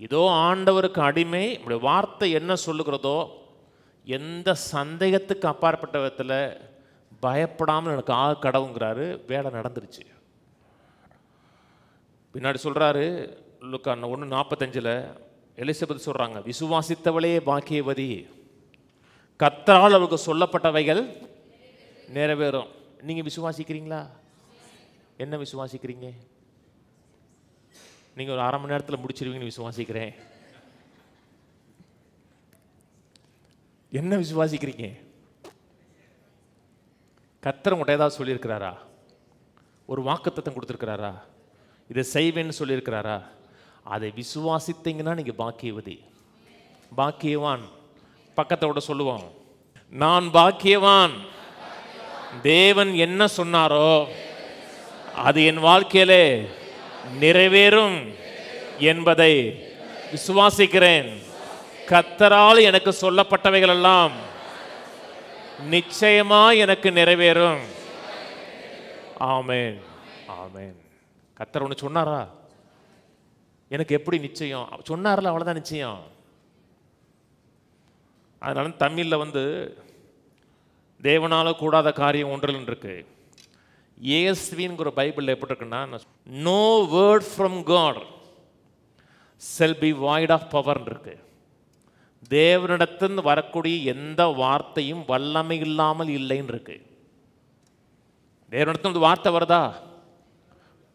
இதோ ஆண்டவருக்கு அடிமை, உம்முடைய வார்த்தை என்ன சொல்லுகிறதோ எந்த சந்தேகத்துக்கு அப்பாற்பட்ட விதத்தில் பயப்படாமல் எனக்கு ஆக கடவுங்கிறாரு. வேலை நடந்துருச்சு. பின்னாடி சொல்கிறாரு, லூக்கா 1:45 எலிசபெத் சொல்கிறாங்க, விசுவாசித்தவளே பாக்கியவதி, கர்த்தரால் அவருக்கு சொல்லப்பட்டவைகள் நிறைவேறும். நீங்கள் விசுவாசிக்கிறீங்களா? என்ன விசுவாசிக்கிறீங்க? நீங்கள் ஒரு 1/2 மணி நேரத்தில் முடிச்சிருவீங்கன்னு விசுவாசிக்கிறேன். என்ன விசுவாசிக்கிறீங்க? கர்த்தர் உங்கள்கிட்ட ஏதாவது சொல்லியிருக்கிறாரா? ஒரு வாக்குத்தத்தம் கொடுத்துருக்கிறாரா? இதை செய்வேன்னு சொல்லியிருக்கிறாரா? அதை விசுவாசித்தீங்கன்னா நீங்கள் பாக்கியவதி, பாக்கியவான். பக்கத்தோட சொல்லுவோம், நான் பாக்கியவான். தேவன் என்ன சொன்னாரோ அது என் வாழ்க்கையிலே நிறைவேறும் என்பதை விசுவாசிக்கிறேன். கர்த்தரால் எனக்கு சொல்லப்பட்டவைகள் எல்லாம் நிச்சயமா எனக்கு நிறைவேறும். ஆமென், ஆமென். கர்த்தர் ஒன்று சொன்னாரா? எனக்கு எப்படி நிச்சயம்? சொன்னார்ல, அவ்வளோதான் நிச்சயம். அதனால தமிழில் தேவனால கூடாத காரியம் ஒன்றில் இருக்கு. ஏஎஸ்விங்கிற பைபிளில் எப்படி இருக்குன்னா, no word from God shall be void of power இருக்கு. தேவனிடத்திலிருந்து வரக்கூடிய எந்த வார்த்தையும் வல்லமை இல்லாமல் இல்லைன்னு இருக்கு. தேவனிடத்திலிருந்து வார்த்தை வருதா,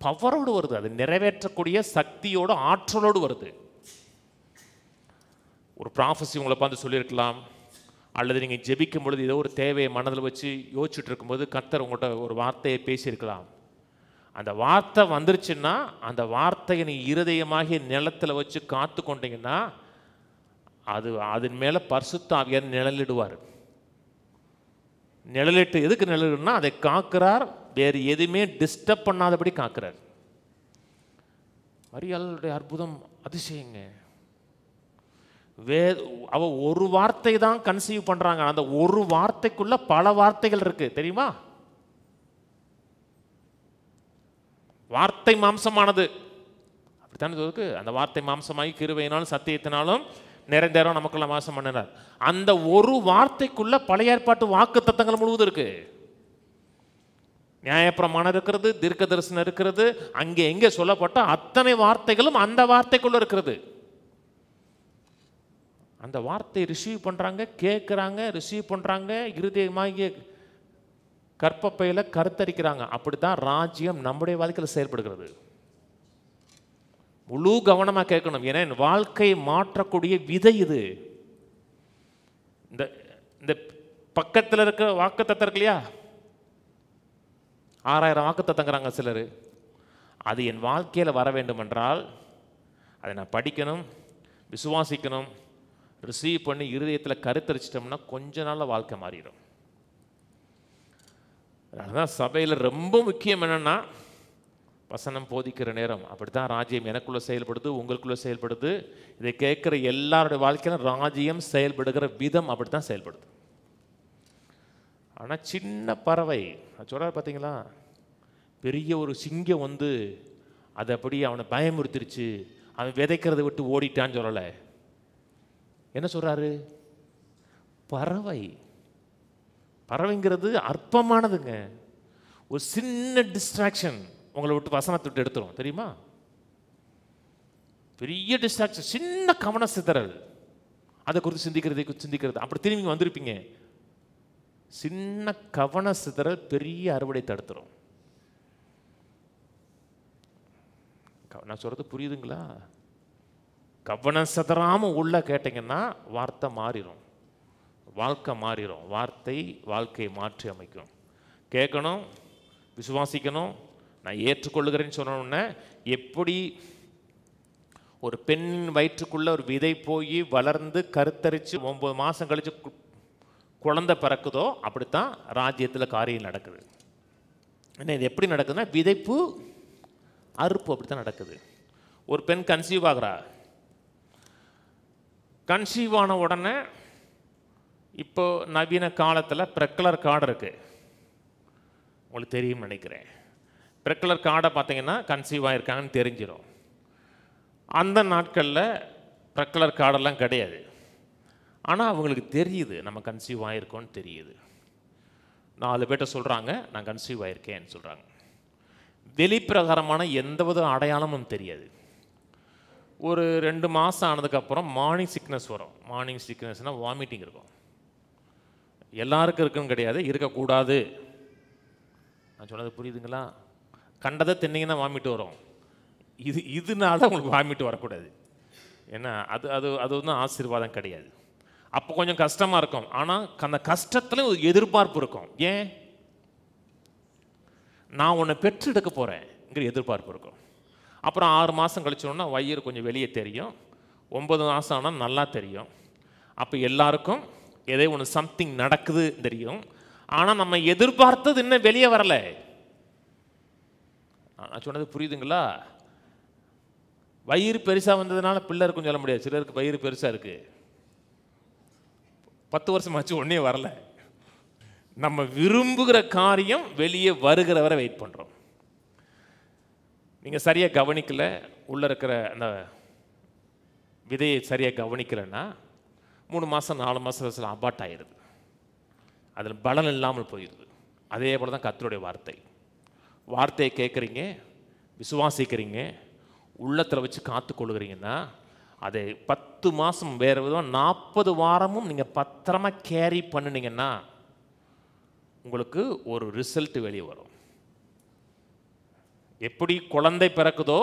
பவரோடு வருது, அது நிறைவேற்றக்கூடிய சக்தியோடு ஆற்றலோடு வருது. ஒரு ப்ராஃபஸி உங்களை பார்த்து சொல்லியிருக்கலாம், அல்லது நீங்கள் ஜெபிக்கும் பொழுது ஏதோ ஒரு தேவையை மனதில் வச்சு யோசிச்சுட்டு இருக்கும்போது கர்த்தர் உங்கள்கிட்ட ஒரு வார்த்தையை பேசியிருக்கலாம். அந்த வார்த்தை வந்துருச்சுன்னா அந்த வார்த்தையை நீ இருதயமாகிய நிலத்தில் வச்சு காத்து கொண்டீங்கன்னா அது அதன் மேலே பரிசுத்த ஆவியார் நிழலிடுவார். நிழலிட்டு எதுக்கு நிழலிடுனா அதை காக்கிறார், வேறு எதுவுமே டிஸ்டர்ப் பண்ணாதபடி காக்கிறார். மரியாளுடைய அற்புதம் அதிசயங்க. அவ ஒரு வார்த்தை தான் கன்சீவ் பண்றாங்க, அந்த ஒரு வார்த்தைக்குள்ள பல வார்த்தைகள் இருக்கு தெரியுமா? வார்த்தை மாம்சமானது, அப்படித்தானே இருக்கு. அந்த வார்த்தை மாம்சமாகி கிருபையினாலும் சத்தியத்தினாலும் நிறைந்தேரம் நமக்குள்ள வாசம் பண்ணினார். அந்த ஒரு வார்த்தைக்குள்ள பழைய ஏற்பாட்டு வாக்கு தத்தங்கள் முழுவதும் இருக்கு. நியாயப்பிரமாணம் இருக்கிறது, தீர்க்க தரிசனம் இருக்கிறது, அங்கே எங்கே சொல்லப்பட்ட அத்தனை வார்த்தைகளும் அந்த வார்த்தைக்குள்ள இருக்கிறது. அந்த வார்த்தையை ரிசீவ் பண்றாங்க, கேட்குறாங்க, ரிசீவ் பண்றாங்க, இருதயமாகிய கற்பப்பையில் கருத்தரிக்கிறாங்க. அப்படித்தான் ராஜ்யம் நம்முடைய வாழ்க்கையில் செயல்படுகிறது. முழு கவனமாக கேட்கணும். ஏன்னா என் வாழ்க்கையை மாற்றக்கூடிய விதை இது. இந்த இந்த பக்கத்தில் இருக்க வாக்குத்தத்தம் இருக்கு இல்லையா, 6000 வாக்குத்தத்தங்கிறாங்க சிலர். அது என் வாழ்க்கையில் வர வேண்டும் என்றால் அதை நான் படிக்கணும், விசுவாசிக்கணும், ரிசீவ் பண்ணி இருதயத்தில் கருத்தரிச்சிட்டோம்னா கொஞ்ச நாளில் வாழ்க்கை மாறிடும். அதனால்தான் சபையில் ரொம்ப முக்கியம் என்னென்னா வசனம் போதிக்கிற நேரம். அப்படித்தான் ராஜ்யம் எனக்குள்ளே செயல்படுது, உங்களுக்குள்ளே செயல்படுது. இதை கேட்குற எல்லாருடைய வாழ்க்கையிலும் ராஜ்யம் செயல்படுகிற விதம் அப்படித்தான் செயல்படுது. ஆனால் சின்ன பறவை சொல்கிறார் பார்த்தீங்களா, பெரிய ஒரு சிங்கம் வந்து அதை அப்படியே அவனை பயமுறுத்திருச்சு, அவன் விதைக்கிறத விட்டு ஓடிட்டான்னு சொல்லலை. என்ன சொல்கிறாரு? பறவை. பறவைங்கிறது அற்பமானதுங்க. ஒரு சின்ன டிஸ்ட்ராக்ஷன் உங்களை விட்டு வசனத்தை விட்டு எடுத்துரும் தெரியுமா? பெரிய டிஸ்ட்ராக்ஷன், சின்ன கவன சிதறல், அதை குறித்து சிந்திக்கிறது அப்படி திரும்பி வந்திருப்பீங்க. சின்ன கவன சிதறல் பெரிய அறுவடை தடுத்துரும். நான் சொல்றது புரியுதுங்களா? கவனம் சிதறாம உள்ள கேட்டீங்கன்னா வார்த்தை மாறிடும், வாழ்க்கை மாறிடும். வார்த்தை வாழ்க்கையை மாற்றி அமைக்கும். கேட்கணும், விசுவாசிக்கணும். நான் ஏற்றுக்கொள்ளுகிறேன்னு சொன்னோன்னே எப்படி ஒரு பெண்ணின் வயிற்றுக்குள்ளே ஒரு விதை போய் வளர்ந்து கருத்தரித்து 9 மாதம் கழித்து குழந்தை பிறக்குதோ அப்படித்தான் ராஜ்யத்தில் காரியம் நடக்குது. என்ன இது எப்படி நடக்குதுன்னா விதைப்பு அறுப்பு அப்படித்தான் நடக்குது. ஒரு பெண் கன்சீவ் ஆகிறா. கன்சீவ் ஆன உடனே இப்போ நவீன காலத்தில் ப்ரெக்லர் கார்டு இருக்குது, உங்களுக்கு தெரியும்னு நினைக்கிறேன். ப்ரெக்லர் கார்டை பார்த்தீங்கன்னா கன்சீவ் ஆகிருக்காங்கன்னு தெரிஞ்சிடும். அந்த நாட்களில் ப்ரெக்லர் கார்டெல்லாம் கிடையாது. ஆனால் அவங்களுக்கு தெரியுது நம்ம கன்சீவ் ஆகிருக்கோன்னு தெரியுது. 4 பேர்ட்ட சொல்கிறாங்க நான் கன்சீவ் ஆகிருக்கேன்னு சொல்கிறாங்க. வெளிப்பிரகாரமான எந்தவித அடையாளமும் தெரியாது. ஒரு 2 மாதம் ஆனதுக்கப்புறம் மார்னிங் சிக்னஸ் வரும். மார்னிங் சிக்னஸ்னால் வாமிட்டிங் இருக்கும். எல்லாருக்கும் இருக்குன்னு கிடையாது, இருக்கக்கூடாது. நான் சொன்னது புரியுதுங்களா? கண்டதை தின்னீங்கன்னா வாமிட்டு வரும். இதனால உங்களுக்கு வாமிட்டு வரக்கூடாது. ஏன்னா அது அது அது வந்து ஆசீர்வாதம் கிடையாது. அப்போ கொஞ்சம் கஷ்டமாக இருக்கும். ஆனால் அந்த கஷ்டத்தில் ஒரு எதிர்பார்ப்பு இருக்கும். ஏன்? நான் உன்னை பெற்றெடுக்க போகிறேங்கிற எதிர்பார்ப்பு இருக்கும். அப்புறம் 6 மாதம் கழிச்சோன்னா வயிறு கொஞ்சம் வெளியே தெரியும். 9 மாதம் ஆனால் நல்லா தெரியும். அப்போ எல்லாருக்கும் ஏதோ ஒன்று சம்திங் நடக்குது தெரியும். ஆனால் நம்ம எதிர்பார்த்தது இன்னும் வெளியே வரலை. நான் சொன்னது புரியுதுங்களா? வயிறு பெருசாக வந்ததுனால பிள்ளை இருக்குன்னு சொல்ல முடியாது. சிலருக்கு வயிறு பெருசாக இருக்குது, 10 வருஷமாச்சு ஒன்றே வரல. நம்ம விரும்புகிற காரியம் வெளியே வருகிற வரை வெயிட் பண்ணுறோம். நீங்கள் சரியாக கவனிக்கலை, உள்ளே இருக்கிற அந்த விதையை சரியாக கவனிக்கலைன்னா 3 மாதம் 4 மாதம் அபார்ட் ஆகிடுது. அதில் பலன் இல்லாமல் போயிடுது. அதே போல் தான் கர்த்தருடைய வார்த்தையை கேட்குறீங்க, விசுவாசிக்கிறீங்க, உள்ளத்தில் வச்சு காத்துக்கொள்ளுகிறீங்கன்னா அதை 10 மாதம் வேறு விதம் 40 வாரமும் நீங்கள் பத்திரமா கேரி பண்ணினீங்கன்னா உங்களுக்கு ஒரு ரிசல்ட் வெளியே வரும். எப்படி குழந்தை பிறக்குதோ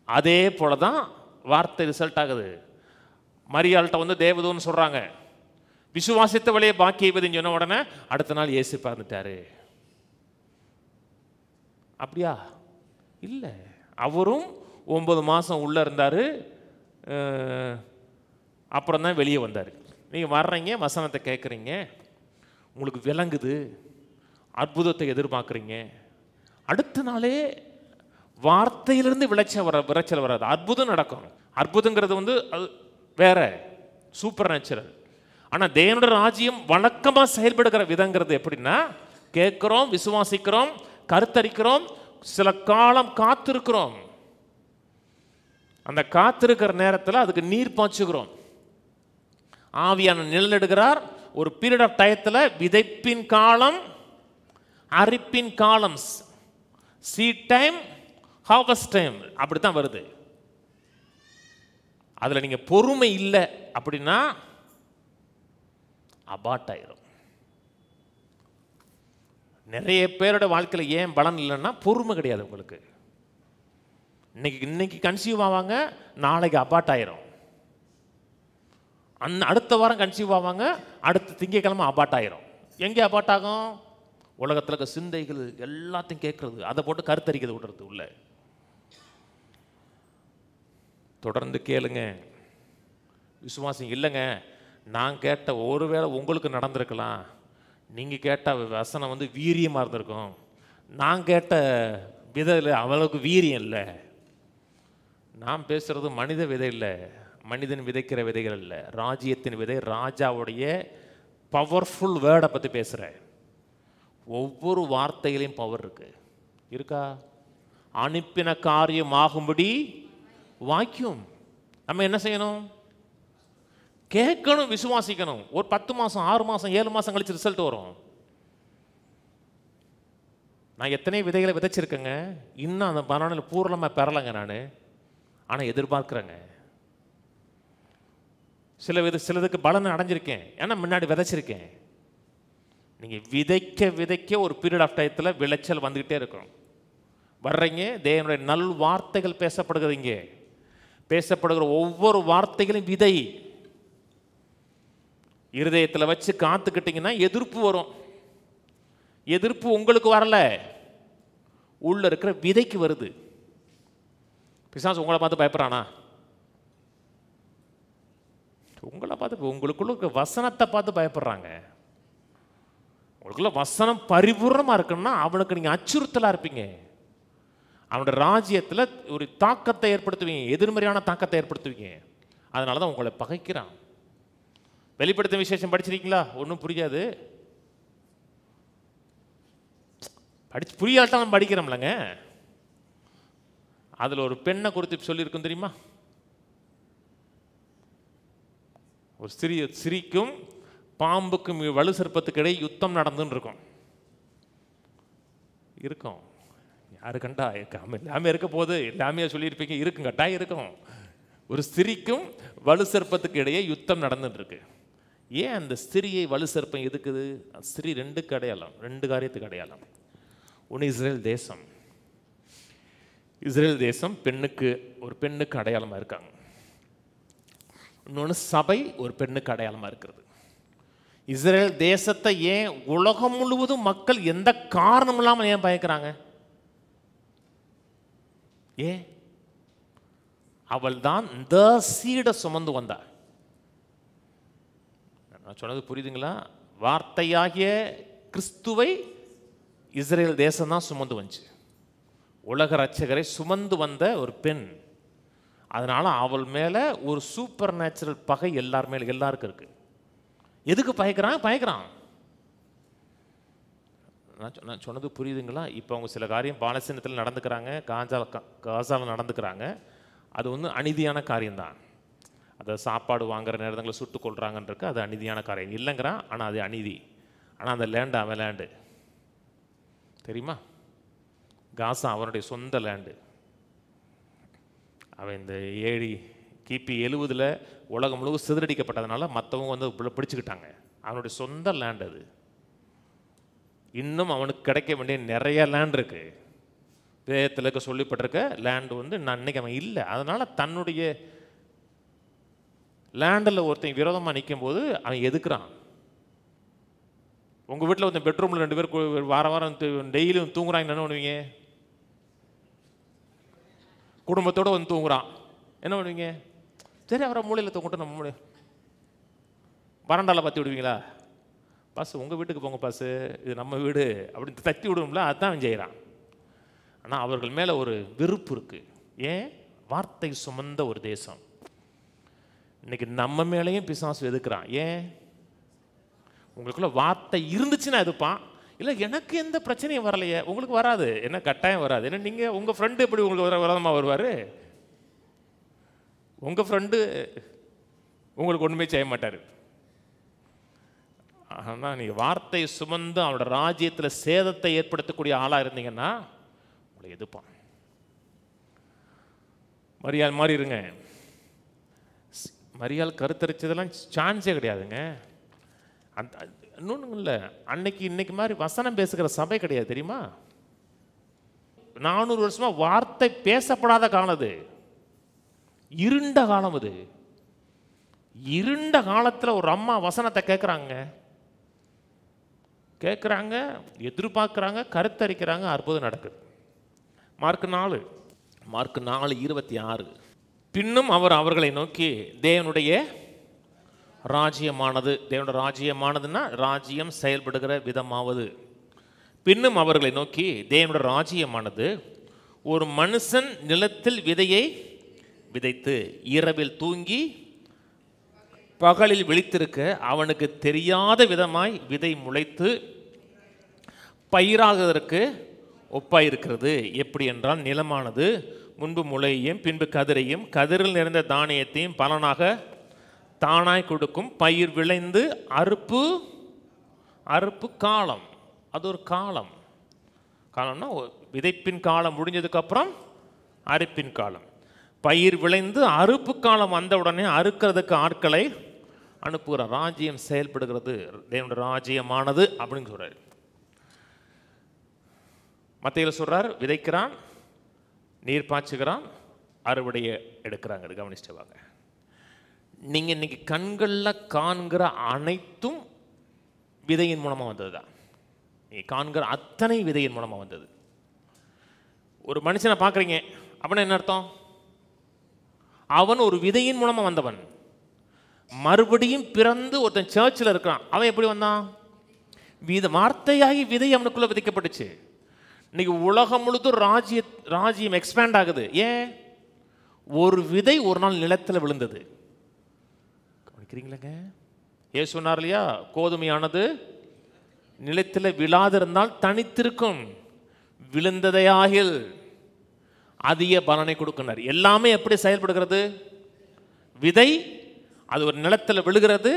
அதே போல தான் வார்த்தை ரிசல்ட் ஆகுது. மரியாள்கிட்ட வந்து தேவதூன்னு சொல்கிறாங்க, விசுவாசித்த வழியை பாக்கியவதின்னு சொன்ன உடனே அடுத்த நாள் இயேசு பிறந்துட்டாரு. அப்படியா? இல்லை, அவரும் 9 மாதம் உள்ளே இருந்தார், அப்புறம் தான் வெளியே வந்தார். நீங்கள் வர்றீங்க, வசனத்தை கேட்குறீங்க, உங்களுக்கு விளங்குது, அற்புதத்தை எதிர்பார்க்குறீங்க. அடுத்த நாளே வார்த்தையிலிருந்து விளைச்சல் வராது, அற்புதம் நடக்கும். அற்புதங்கிறது வந்து அது வேற, சூப்பர் நேச்சுரல். ஆனால் தேவனுடைய ராஜ்யம் வழக்கமாக செயல்படுகிற விதங்கிறது எப்படின்னா, கேட்குறோம், விசுவாசிக்கிறோம், கருத்தரிக்கிறோம், சில காலம் காத்திருக்கிறோம். அந்த காத்திருக்கிற நேரத்தில் அதுக்கு நீர் பாய்ச்சுகிறோம். ஆவியான நிழலிடுகிறார். ஒரு பீரியட் ஆஃப் டயத்தில் விதைப்பின் காலம், அரிப்பின் காலம், சீட் டைம், ஹார்வெஸ்ட் டைம், அப்படி தான் வருது. அதில் நீங்கள் பொறுமை இல்லை அப்படின்னா அபார்ட் ஆயிரும். நிறைய பேரோட வாழ்க்கையில் ஏன் பலன் இல்லைன்னா பொறுமை கிடையாது உங்களுக்கு. இன்னைக்கு கன்சீவ் ஆவாங்க, நாளைக்கு அபார்ட் ஆயிரும். அடுத்த வாரம் கன்சீவ் ஆவாங்க, அடுத்த திங்கக்கிழமை அபார்ட் ஆயிரும். எங்கே அபார்ட் ஆகும்? உலகத்தில் இருக்க சிந்தைகள் எல்லாத்தையும் கேட்கறது, அதை போட்டு கருத்தரிக்கிறது விடுறது உள்ள. தொடர்ந்து கேளுங்க. விசுவாசம் இல்லைங்க, நான் கேட்ட ஒருவேளை உங்களுக்கு நடந்திருக்கலாம். நீங்கள் கேட்ட வசனம் வந்து வீரியமாக இருந்திருக்கும். நான் கேட்ட விதையில் அவ்வளவுக்கு வீரியம் இல்லை. நான் பேசுகிறது மனித விதை இல்லை, மனிதன் விதைக்கிற விதைகள் இல்லை, ராஜ்யத்தின் விதை, ராஜாவுடைய பவர்ஃபுல் வேர்டை பற்றி பேசுகிறேன். ஒவ்வொரு வார்த்தையிலையும் பவர் இருக்கா? அனுப்பின காரியம் ஆகும்படி வாக்கியம். நம்ம என்ன செய்யணும்? கேட்கணும், விசுவாசிக்கணும். ஒரு 10 மாதம் 6 மாதம் 7 மாதம் கழிச்சு ரிசல்ட் வரும். நான் எத்தனை விதைகளை விதைச்சிருக்கேங்க, இன்னும் அந்த பலனில் பூரணமாக பெறலைங்க நான். ஆனால் எதிர்பார்க்குறேங்க. சிலதுக்கு பலன் அடைஞ்சிருக்கேன், ஏன்னா முன்னாடி விதைச்சிருக்கேன். நீங்கள் விதைக்க ஒரு பீரியட் ஆஃப் டயத்தில் விளைச்சல் வந்துக்கிட்டே இருக்கும். வர்றீங்க, தேவனுடைய நல் வார்த்தைகள் பேசப்படுகிறது. இங்கே பேசப்படுகிற ஒவ்வொரு வார்த்தைகளும் விதை. இருதயத்தில் வச்சு காத்துக்கிட்டீங்கன்னா எதிர்ப்பு வரும். எதிர்ப்பு உங்களுக்கு வரல, உள்ள இருக்கிற விதைக்கு வருது. பிசாசு உங்களை பார்த்து பயப்படுறானா? உங்களை பார்த்து, உங்களுக்குள்ள இருக்கிற வசனத்தை பார்த்து பயப்படுறாங்க. உங்களுக்குள்ள வசனம் பரிபூர்ணமாக இருக்குன்னா அவனுக்கு நீங்கள் அச்சுறுத்தலாக இருப்பீங்க. அவனோட ராஜ்யத்தில் ஒரு தாக்கத்தை ஏற்படுத்துவீங்க, எதிர்மறையான தாக்கத்தை ஏற்படுத்துவீங்க. அதனால தான் உங்களை பகைக்கிறான். வெளிப்படுத்தும் விசேஷம் படிச்சிருக்கீங்களா? ஒன்றும் புரியாது. புரியாதான் நம்ம படிக்கிறோம்லங்க. அதில் ஒரு பெண்ணை குறித்து சொல்லியிருக்கும் தெரியுமா? ஒரு சிரிக்கும் பாம்புக்கும் வலு சர்ப்பத்துக்கு இடையே யுத்தம் நடந்துன்னு இருக்கும். யாரு கண்டா எல்லாமே இருக்க போது, எல்லாமே சொல்லியிருப்பீங்க. இருக்குங்க, கட்டாயம் இருக்கும். ஒரு ஸ்திரிக்கும் வலு சர்ப்பத்துக்கு இடையே யுத்தம் நடந்துட்டு இருக்கு. ஏன் அந்த ஸ்திரியை வலு சர்ப்பம் எதுக்குது? ஸ்திரீ 2 அடையாளம், 2 காரியத்துக்கு அடையாளம். ஒன்று இஸ்ரேல் தேசம். இஸ்ரேல் தேசம் ஒரு பெண்ணுக்கு அடையாளமாக இருக்காங்க. இன்னொன்று சபை ஒரு பெண்ணுக்கு அடையாளமாக இருக்கிறது. இஸ்ரேல் தேசத்தை ஏன் உலகம் முழுவதும் மக்கள் எந்த காரணம் இல்லாமல் ஏன் பயக்கிறாங்க? ஏன்? அவள் தான் இந்த சீடை சுமந்து வந்தாள். நான் சொன்னது புரியுதுங்களா? வார்த்தையாகிய கிறிஸ்துவை இஸ்ரேல் தேசம் தான் சுமந்து வந்துச்சு. உலக ரட்சகரை சுமந்து வந்த ஒரு பெண். அதனால அவள் மேலே ஒரு சூப்பர் நேச்சுரல் பகை எல்லாருக்கும் இருக்கு. எதுக்கு பயக்கிறான்? நான் சொன்னது புரியுதுங்களா? இப்போ அவங்க சில காரியம் பாலஸ்தீனத்தில் நடந்துக்கிறாங்க, காசாவில் நடந்துக்கிறாங்க. அது வந்து அநீதியான காரியம்தான். அதை சாப்பாடு வாங்குற நேரங்களில் சுட்டு கொள்றாங்கன்றிருக்கு. அது அநீதியான காரியம் இல்லைங்கிறான், ஆனால் அது அநீதி. ஆனால் அந்த லேண்டு அவன் லேண்டு தெரியுமா? காசா அவனுடைய சொந்த லேண்டு. அவன் இந்த கிபி 70 உலகம் முழுவதும் சிதறடிக்கப்பட்டதுனால மற்றவங்க வந்து பிடிச்சிக்கிட்டாங்க. அவனுடைய சொந்த லேண்ட் அது. இன்னும் அவனுக்கு கிடைக்க வேண்டிய நிறைய லேண்ட் இருக்கு. வேதத்தில் சொல்லப்பட்டிருக்க லேண்டு வந்து அன்னைக்கு அவன் இல்லை. அதனால தன்னுடைய லேண்டில் ஒருத்தன் விரோதமாக நிற்கும் போது அவன் எதுக்குறான். உங்கள் வீட்டில் ஒருத்தன் பெட்ரூமில் 2 பேர் வாரம் டெய்லியும் தூங்குறாங்க, என்ன பண்ணுவீங்க? குடும்பத்தோடு வந்து தூங்குறான், என்ன பண்ணுவீங்க? சரி, அவரை மூலையில் தூங்கிட்டு நம்ம வராண்டாவில் பற்றி விடுவீங்களா? பாசு உங்கள் வீட்டுக்கு போங்க பாசு, இது நம்ம வீடு அப்படின்னு தட்டி விடுவோம்ல. அதுதான் அவன் செய்கிறான். ஆனால் அவர்கள் மேலே ஒரு வெறுப்பு இருக்குது. ஏன்? வார்த்தை சுமந்த ஒரு தேசம். இன்னைக்கு நம்ம மேலேயும் பிசாசு எதுக்குறான். ஏன்? உங்களுக்குள்ள வார்த்தை இருந்துச்சுன்னா எதுப்பான். இல்லை எனக்கு எந்த பிரச்சனையும் வரலையே, உங்களுக்கு வராது. என்ன கட்டாயம் வராது. ஏன்னா நீங்கள் உங்கள் ஃப்ரெண்டு எப்படி உங்களுக்கு விரோதமாக வருவார்? உங்கள் ஃப்ரெண்டு உங்களுக்கு ஒன்றுமே செய்ய மாட்டார். ஆனால் நீங்கள் வார்த்தை சுமந்து அவனோட ராஜ்யத்தில் சேதத்தை ஏற்படுத்தக்கூடிய ஆளாக இருந்தீங்கன்னா உங்களை எதிர்ப்பான். மரியாள் மாதிரி இருங்க. மரியாள் கருத்தரிச்சதெல்லாம் சான்ஸே கிடையாதுங்க. இன்னொன்று இல்லை, அன்னைக்கு இன்னைக்கு மாதிரி வசனம் பேசுகிற சபை கிடையாது தெரியுமா? 400 வருஷமா வார்த்தை பேசப்படாத காலம் அது. இருண்ட காலம் அது. இருண்ட காலத்தில் ஒரு அம்மா வசனத்தை கேட்குறாங்க, எதிர்பார்க்குறாங்க, கருத்தரிக்கிறாங்க, அற்புதம் நடக்குது. மார்க் 4:26. பின்னும் அவர் அவர்களை நோக்கி தேவனுடைய ராஜ்யமானது, தேவனுடைய ராஜ்யமானதுன்னா ராஜ்யம் செயல்படுகிற விதமாவது. பின்னும் அவர்களை நோக்கி தேவனுடைய ராஜ்யமானது ஒரு மனுஷன் நிலத்தில் விதையை விதைத்து இரவில் தூங்கி பகலில் விழித்திருக்க அவனுக்கு தெரியாத விதமாய் விதை முளைத்து பயிராகுவதற்கு ஒப்பாயிருக்கிறது. எப்படி என்றால், நிலமானது முன்பு முளையையும் பின்பு கதிரையும் கதிரில் நிறைந்த தானியத்தையும் பலனாக தானாய் கொடுக்கும். பயிர் விளைந்து அறுப்பு காலம். அது ஒரு காலம்னா விதைப்பின் காலம் முடிஞ்சதுக்கப்புறம் அறுப்பின் காலம். பயிர் விளைந்து அறுப்பு காலம் வந்த உடனே அறுக்கிறதுக்கு ஆட்களை அனுப்புகிற ராஜ்யம் செயல்படுகிறது. தேவனுடைய ராஜ்யமானது அப்படின்னு சொல்றாரு. மத்தேயுல சொல்றார், விதைக்கிறான், நீர் பாய்ச்சுகிறான், அறுவடையை எடுக்கிறாங்க. அது கவனிச்சுட்டு வாங்க. நீங்கள் இன்னைக்கு கண்களில் காண்கிற அனைத்தும் விதையின் மூலமாக வந்தது தான். நீங்கள் காண்கிற அத்தனை விதையின் மூலமாக வந்தது. ஒரு மனுஷனை பார்க்குறீங்க அப்படின்னா என்ன அர்த்தம்? அவன் ஒரு விதையின் மூலமாக வந்தவன். மறுபடியும் பிறந்து ஒருத்தன் சர்ச்சில் இருக்கிறான், அவன் எப்படி வந்தான்? வார்த்தையாகி விதை அவனுக்குள்ளே விதைக்கப்பட்டுச்சு. இன்னைக்கு உலகம் முழுதும் ராஜ்யம் எக்ஸ்பேண்ட் ஆகுது. ஏன்? ஒரு விதை ஒரு நாள் நிலத்தில் விழுந்தது. கவனிக்கிறீங்களா? ஏன் சொன்னார் இல்லையா, கோதுமையானது நிலத்தில் விழாதிருந்தால் தனித்திருக்கும், விழுந்ததையாகில் அதிக பலனை கொடுக்கின்றார். எல்லாமே எப்படி செயல்படுகிறது? விதை அது ஒரு நிலத்தில் விழுகிறது,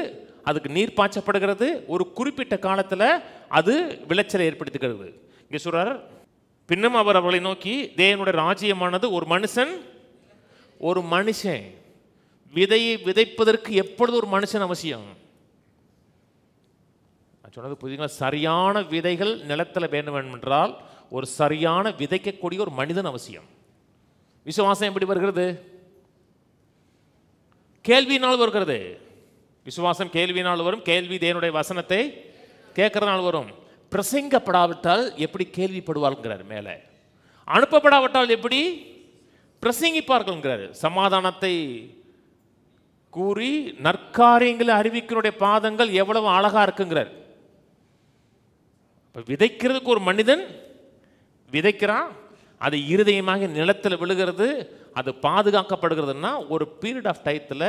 அதுக்கு நீர் பாய்ச்சப்படுகிறது, ஒரு குறிப்பிட்ட காலத்தில் அது விளைச்சலை ஏற்படுத்துகிறது. இங்கே சொல்றார், பின்னும் அவர் அவர்களை நோக்கி தேவனுடைய ராஜ்யமானது ஒரு மனுஷன் விதையை விதைப்பதற்கு எப்பொழுது ஒரு மனுஷன் அவசியம்? நான் சொன்னது புரியுதுங்களா? சரியான விதைகள் நிலத்தில் வேண்டும் என்றால் ஒரு சரியான விதைக்கக்கூடிய ஒரு மனிதன் அவசியம். விசுவாசம் எப்படி வருகிறது? கேள்வியினால் வருகிறது. விசுவாசம் கேள்வியினால் வரும், கேள்வி தேவனுடைய வசனத்தை கேட்கறதுனால வரும். பிரசங்கப்படாவிட்டால் எப்படி கேள்விப்படுவார்கள்? மேலே அனுப்பப்படாவிட்டால் எப்படி பிரசங்கிப்பார்கள்? சமாதானத்தை கூறி நற்காரியங்களை அறிவிக்கினுடைய பாதங்கள் எவ்வளவு அழகா இருக்குங்கிறார். விதைக்கிறதுக்கு ஒரு மனிதன் விதைக்கிறான், அது இருதயமாக நிலத்தில் விழுகிறது, அது பாதுகாக்கப்படுகிறதுனா ஒரு பீரியட் ஆஃப் டயத்தில்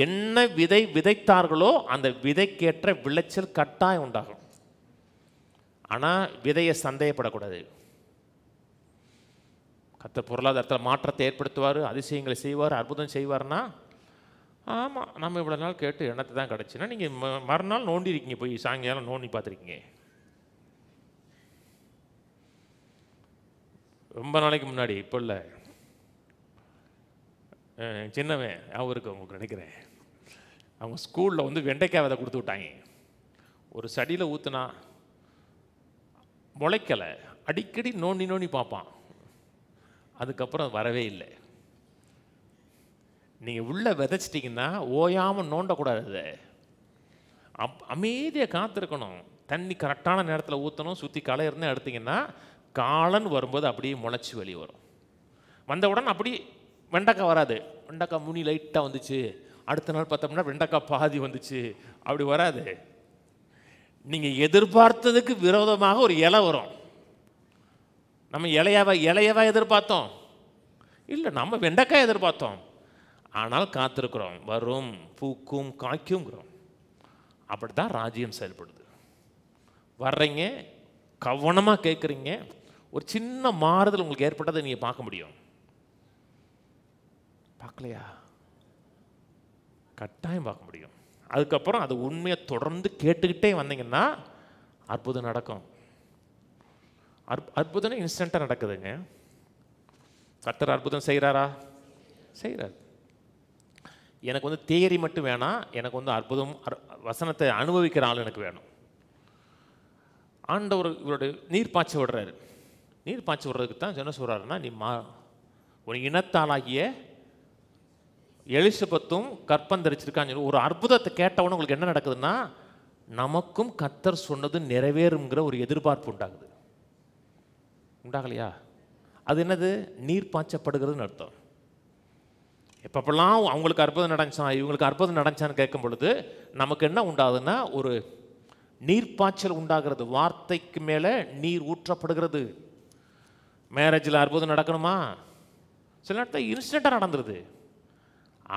என்ன விதை விதைத்தார்களோ அந்த விதைக்கேற்ற விளைச்சல் கட்டாயம் உண்டாகும். ஆனால் விதையை சந்தேகப்படக்கூடாது. கர்த்தர் பொருளாதாரத்தில் மாற்றத்தை ஏற்படுத்துவார், அதிசயங்களை செய்வார், அற்புதம் செய்வார்னா ஆமாம் நம்ம இவ்வளோ நாள் கேட்டு எண்ணத்தை தான் கிடச்சின்னா நீங்கள் மறுநாள் நோண்டி இருக்கீங்க, போய் சாயங்காலம் நோண்டி பார்த்துருக்கீங்க. ரொம்ப நாளைக்கு முன்னாடி, இப்போ இல்லை, சின்னவன் அவருக்கு உங்களுக்கு நினைக்கிறேன், அவங்க ஸ்கூலில் வெண்டைக்காய் விதை கொடுத்து விட்டாங்க. ஒரு சடியில் ஊற்றுனா முளைக்கலை, அடிக்கடி நோண்டி பார்ப்பான், அதுக்கப்புறம் வரவே இல்லை. நீங்கள் உள்ளே விதைச்சிட்டிங்கன்னா ஓயாமல் நோண்டக்கூடாது, அமைதியாக காத்திருக்கணும், தண்ணி கரெக்டான நேரத்தில் ஊற்றணும், சுற்றி களை இருந்தால் எடுத்திங்கன்னா காலன் வரும்போது அப்படியே முளைச்சி வெளியே வரும். வந்தவுடன் அப்படி வெண்டைக்காய் வராது, வெண்டைக்காய் முனி லைட்டாக வந்துச்சு, அடுத்த நாள் பார்த்தோம்னா வெண்டைக்காய் பாதி வந்துச்சு, அப்படி வராது. நீங்கள் எதிர்பார்த்ததுக்கு விரோதமாக ஒரு இலை வரும். நம்ம இலையவா எதிர்பார்த்தோம்? இல்லை, நம்ம வெண்டைக்காய் எதிர்பார்த்தோம். ஆனால் காத்திருக்கிறோம், வரும், பூக்கும், காய்க்குங்கிறோம். அப்படி தான் ராஜ்யம் செயல்படுது. வர்றீங்க, கவனமாக கேட்குறீங்க, ஒரு சின்ன மாறுதல் உங்களுக்கு ஏற்பட்டதை நீங்கள் பார்க்க முடியும். பார்க்கலையா? கட்டாயம் பார்க்க முடியும். அதுக்கப்புறம் அது உண்மையை தொடர்ந்து கேட்டுக்கிட்டே வந்தீங்கன்னா அற்புதம் நடக்கும். அற்புதம் இன்ஸ்டண்ட்டாக நடக்குதுங்க. கர்த்தர் அற்புதம் செய்கிறாரா? செய்கிறார். எனக்கு தியரி மட்டும் வேணாம், எனக்கு அற்புதம் வசனத்தை அனுபவிக்கிற ஆள் எனக்கு வேணும். ஆண்டவர் இவருடைய நீர் பாய்ச்ச விடுறாரு. நீர் பாய்ச்ச விடுறதுக்கு தான் என்ன சொல்கிறாருன்னா, நீ ஒரு இனத்தாளாகிய எலிசபெத்தும் கற்பந்தரிச்சிருக்கான்னு சொல்லி ஒரு அற்புதத்தை கேட்டவொன்னு உங்களுக்கு என்ன நடக்குதுன்னா, நமக்கும் கர்த்தர் சொன்னது நிறைவேறுங்கிற ஒரு எதிர்பார்ப்பு உண்டாகுது. உண்டாகலையா? அது என்னது? நீர் பாய்ச்சப்படுகிறதுன்னு அர்த்தம். எப்பப்பெல்லாம் அவங்களுக்கு அற்புதம் நடந்துச்சான், இவங்களுக்கு அற்புதம் நடந்துச்சான்னு கேட்கும் பொழுது நமக்கு என்ன உண்டாகுதுன்னா, ஒரு நீர்ப்பாய்ச்சல் உண்டாகிறது. வார்த்தைக்கு மேலே நீர் ஊற்றப்படுகிறது. மேரேஜில் அற்புதம் நடக்கணுமா? சில நேரத்தில் இன்ஸ்டண்ட்டாக நடந்துருது.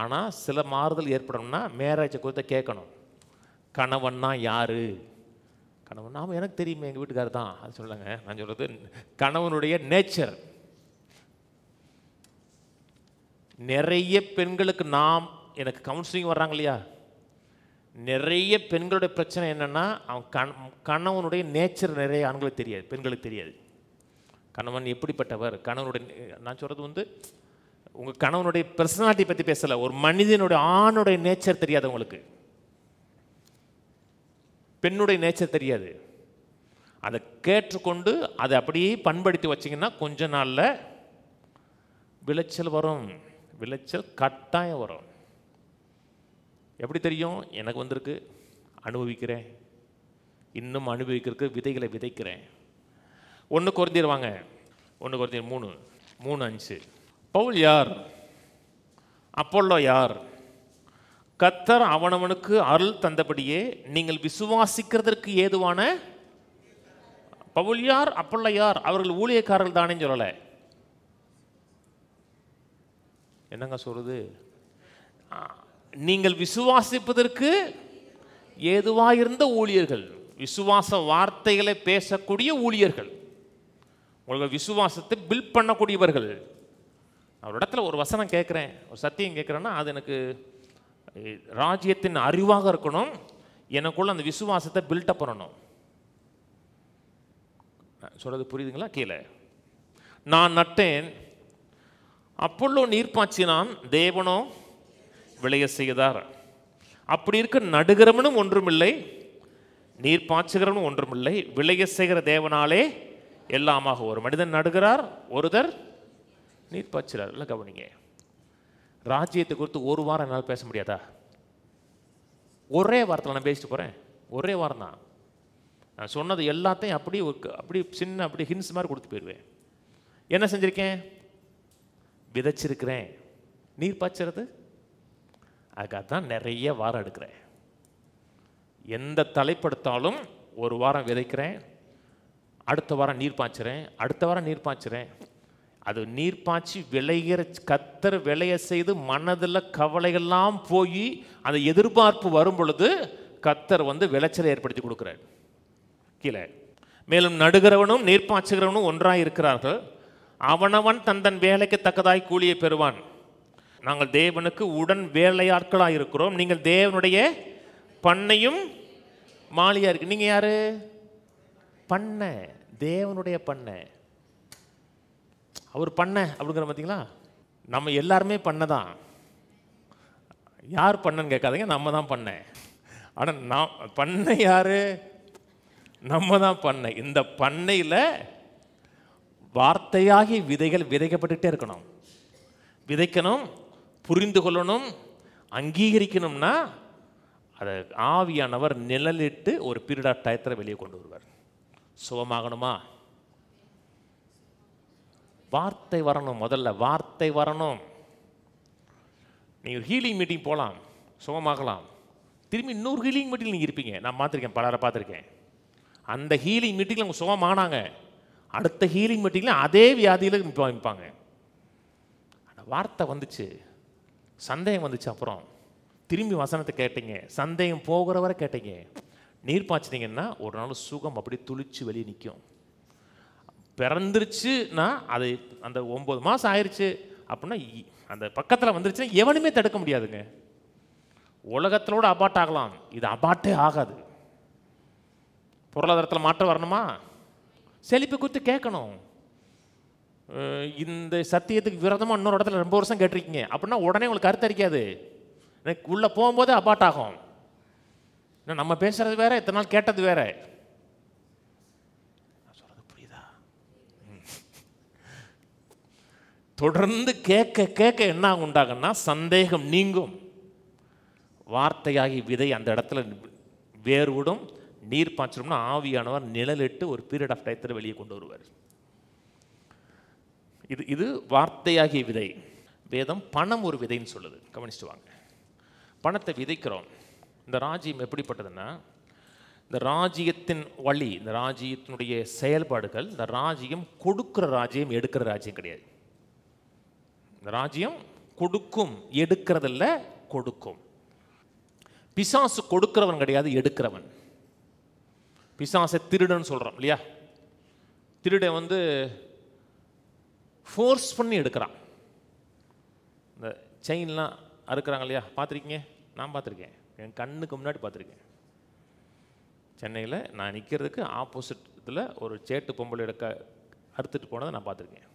ஆனால் சில மாறுதல் ஏற்படணும்னா மேரேஜை குறித்த கேட்கணும். கணவன்னா யார்? கணவன் நாம எனக்கு தெரியுமே, எங்கள் வீட்டுக்காரர் தான். அது சொல்லுங்க. நான் சொல்கிறது கணவனுடைய நேச்சர். நிறைய பெண்களுக்கு எனக்கு கவுன்சிலிங் வர்றாங்க இல்லையா, நிறைய பெண்களுடைய பிரச்சனை என்னென்னா, அவன் கணவனுடைய நேச்சர் நிறைய ஆண்களுக்கு தெரியாது, பெண்களுக்கு தெரியாது. கணவன் எப்படிப்பட்டவர், கணவனுடைய, நான் சொல்கிறது உங்கள் கணவனுடைய பர்சனாலிட்டி பற்றி பேசலை, ஒரு மனிதனுடைய ஆணுடைய நேச்சர் தெரியாது உங்களுக்கு, பெண்ணுடைய நேச்சர் தெரியாது. அதை கேட்டுக்கொண்டு அதை அப்படியே பண்படுத்தி வச்சிங்கன்னா கொஞ்ச நாளில் விளைச்சல் வரும். விளைச்சல் கட்டாயம் வரும். எப்படி தெரியும்? எனக்கு வந்திருக்கு, அனுபவிக்கிறேன், இன்னும் அனுபவிக்கிறதுக்கு விதைகளை விதைக்கிறேன். 1 கொரிந்தியர் வாங்க, 1 கொரிந்தியர் 3:5. பவுல் யார்? அப்போல்லோ யார்? கர்த்தர் அவனவனுக்கு அருள் தந்தபடியே நீங்கள் விசுவாசிக்கிறதற்கு ஏதுவான. பவுல் யார்? அப்போல்லோ யார்? அவர்கள் ஊழியக்காரர்கள் தானே சொல்லலை. என்னங்க சொல்றது? நீங்கள் விசுவாசிப்பதற்கு ஏதுவாயிருந்த ஊழியர்கள், விசுவாச வார்த்தைகளை பேசக்கூடிய ஊழியர்கள், உங்களுக்கு விசுவாசத்தை பில்ட் பண்ணக்கூடியவர்கள். ஒரு இடத்துல ஒரு வசனம் கேட்குறேன், ஒரு சத்தியம் கேட்குறேன்னா அது எனக்கு ராஜ்யத்தின் அறிவாக இருக்கணும், எனக்குள்ள அந்த விசுவாசத்தை பில்டப் பண்ணணும். சொல்றது புரியுதுங்களா? கீழே நான் நட்டேன், அப்பொல்லோ நீர் பாய்ச்சினான், தேவனோ விளைய செய்தார். அப்படி இருக்க நடுகிறவனும் ஒன்றுமில்லை, நீர் பாய்ச்சுகிறவனும் ஒன்றுமில்லை, விளைய செய்கிற தேவனாலே எல்லாமாக. ஒரு மனிதன் நடுகிறார், ஒருத்தர் நீர் பாய்ச்சுறார். இல்லை கவனிங்க, ராஜ்யத்தை குறித்து ஒரு வாரம் என்னால் பேச முடியாதா? ஒரே வாரத்தில் நான் பேசிட்டு போகிறேன், ஒரே வாரம் தான். நான் சொன்னது எல்லாத்தையும் அப்படி சின்ன ஹின்ஸ் மாதிரி கொடுத்து போயிடுவேன். என்ன செஞ்சுருக்கேன்? விதைச்சிருக்கிறேன். நீர் பாய்ச்சறது அதுக்காக தான் நிறைய வாரம் எடுக்கிறேன். எந்த தலைப்படுத்தாலும் ஒரு வாரம் விதைக்கிறேன், அடுத்த வாரம் நீர் பாய்ச்சுறேன், அடுத்த வாரம் நீர் பாய்ச்சுறேன். அது நீர் பாய்ச்சி விளைகிற கர்த்தர் விளைய செய்து மனதில் கவலைகள்லாம் போய் அந்த எதிர்பார்ப்பு வரும் பொழுது கர்த்தர் விளைச்சலை ஏற்படுத்தி கொடுக்குறார். கீழே மேலும் நடுகிறவனும் நீர் பாய்ச்சுகிறவனும் ஒன்றாக இருக்கிறார்கள், அவனவன் தன் வேலைக்கு தக்கதாய் கூலியை பெறுவான். நாங்கள் தேவனுக்கு உடன் வேலையாட்களாக இருக்கிறோம், நீங்கள் தேவனுடைய பண்ணையும் மாளிகையா இருக்கு. நீங்கள் யாரு? பண்ணை, தேவனுடைய பண்ணை. அவர் பண்ணை அப்படிங்கிற பார்த்தீங்களா? நம்ம எல்லாருமே பண்ணை தான். யார் பண்ணன்னு கேட்காதீங்க, நம்ம தான் பண்ணை. ஆனால் நான் பண்ணை யாரு? நம்ம தான் பண்ணை. இந்த பண்ணையில் வார்த்தையாகி விதைகள் விதைக்கப்பட்டுகிட்டே இருக்கணும். விதைக்கணும், புரிந்து கொள்ளணும், அங்கீகரிக்கணும்னா அதை ஆவியானவர் நிழலிட்டு ஒரு பீரியட் ஆஃப் டயத்தில் வெளியே கொண்டு வருவார். சுகமாகணுமா? வார்த்தை வரணும். முதல்ல வார்த்தை வரணும். நீங்கள் ஹீலிங் மீட்டிங் போகலாம், சுகமாகலாம், திரும்பி இன்னொரு ஹீலிங் மீட்டிங் நீங்கள் இருப்பீங்க. நான் பார்த்துருக்கேன், பலரை பார்த்துருக்கேன். அந்த ஹீலிங் மீட்டிங்கில் அவங்க சுகமானாங்க, அடுத்த ஹீலிங் மீட்டிங்கில் அதே வியாதியில் நிற்பாங்க. அந்த வார்த்தை வந்துச்சு, சந்தேகம் வந்துச்சு, அப்புறம் திரும்பி வசனத்தை கேட்டீங்க, சந்தேகம் போகிற வரை கேட்டீங்க, நீர் பாய்ச்சிட்டிங்கன்னா ஒரு நாள் சுகம் அப்படி துளிச்சு வெளியே நிற்கும். பிறந்துருச்சுன்னா அது அந்த 9 மாதம் ஆயிடுச்சு அப்படின்னா அந்த பக்கத்தில் வந்துருச்சுன்னா எவனுமே தடுக்க முடியாதுங்க. உலகத்திலோட அபாட் ஆகலாம், இது அபாட்டே ஆகாது. பொருளாதாரத்தில் மாற்றம் வரணுமா? செழிப்பு குறித்து கேட்கணும். இந்த சத்தியத்துக்கு விரோதமாக இன்னொரு இடத்துல 2 வருஷம் கேட்டிருக்கீங்க அப்படின்னா உடனே உங்களுக்கு கருத்தரிக்காது, எனக்கு உள்ளே போகும்போதே அபாட் ஆகும். நம்ம பேசுறது வேற, இத்தனை நாள் கேட்டது வேற. தொடர்ந்து கேட்க கேட்க என்ன உண்டாகுன்னா சந்தேகம் நீங்கும். வார்த்தையாகி விதை அந்த இடத்துல வேர்விடும். நீர் பாய்ச்சணும்னா ஆவியானவர் நிழலிட்டு ஒரு பீரியட் ஆஃப் டயத்தில் வெளியே கொண்டு வருவார். இது வார்த்தையாகிய விதை. வேதம் பணம் ஒரு விதைன்னு சொல்லுது. கவனிச்சுட்டு வாங்க. பணத்தை விதைக்கிறோம். இந்த ராஜ்யம் எப்படிப்பட்டதுன்னா, இந்த ராஜ்யத்தின் வழி, இந்த ராஜ்யத்தினுடைய செயல்பாடுகள், இந்த ராஜ்யம் கொடுக்கிற ராஜ்யம், எடுக்கிற ராஜ்யம் கிடையாது. இந்த ராஜ்யம் கொடுக்கும், எடுக்கிறதில்ல, கொடுக்கும். பிசாசு கொடுக்கிறவன் கிடையாது, எடுக்கிறவன். பிசாசை திருடன்னு சொல்கிறோம் இல்லையா? திருடன் வந்து ஃபோர்ஸ் பண்ணி எடுக்கிறான். இந்த செயின்லாம் அறுக்கிறாங்க இல்லையா, பார்த்துருக்கீங்க? நான் பார்த்துருக்கேன், என் கண்ணுக்கு முன்னாடி பார்த்துருக்கேன். சென்னையில் நான் நிற்கிறதுக்கு ஆப்போசிட்டில் ஒரு சேட்டு பொம்பளை எடுக்க அறுத்துட்டு போனதை நான் பார்த்துருக்கேன்.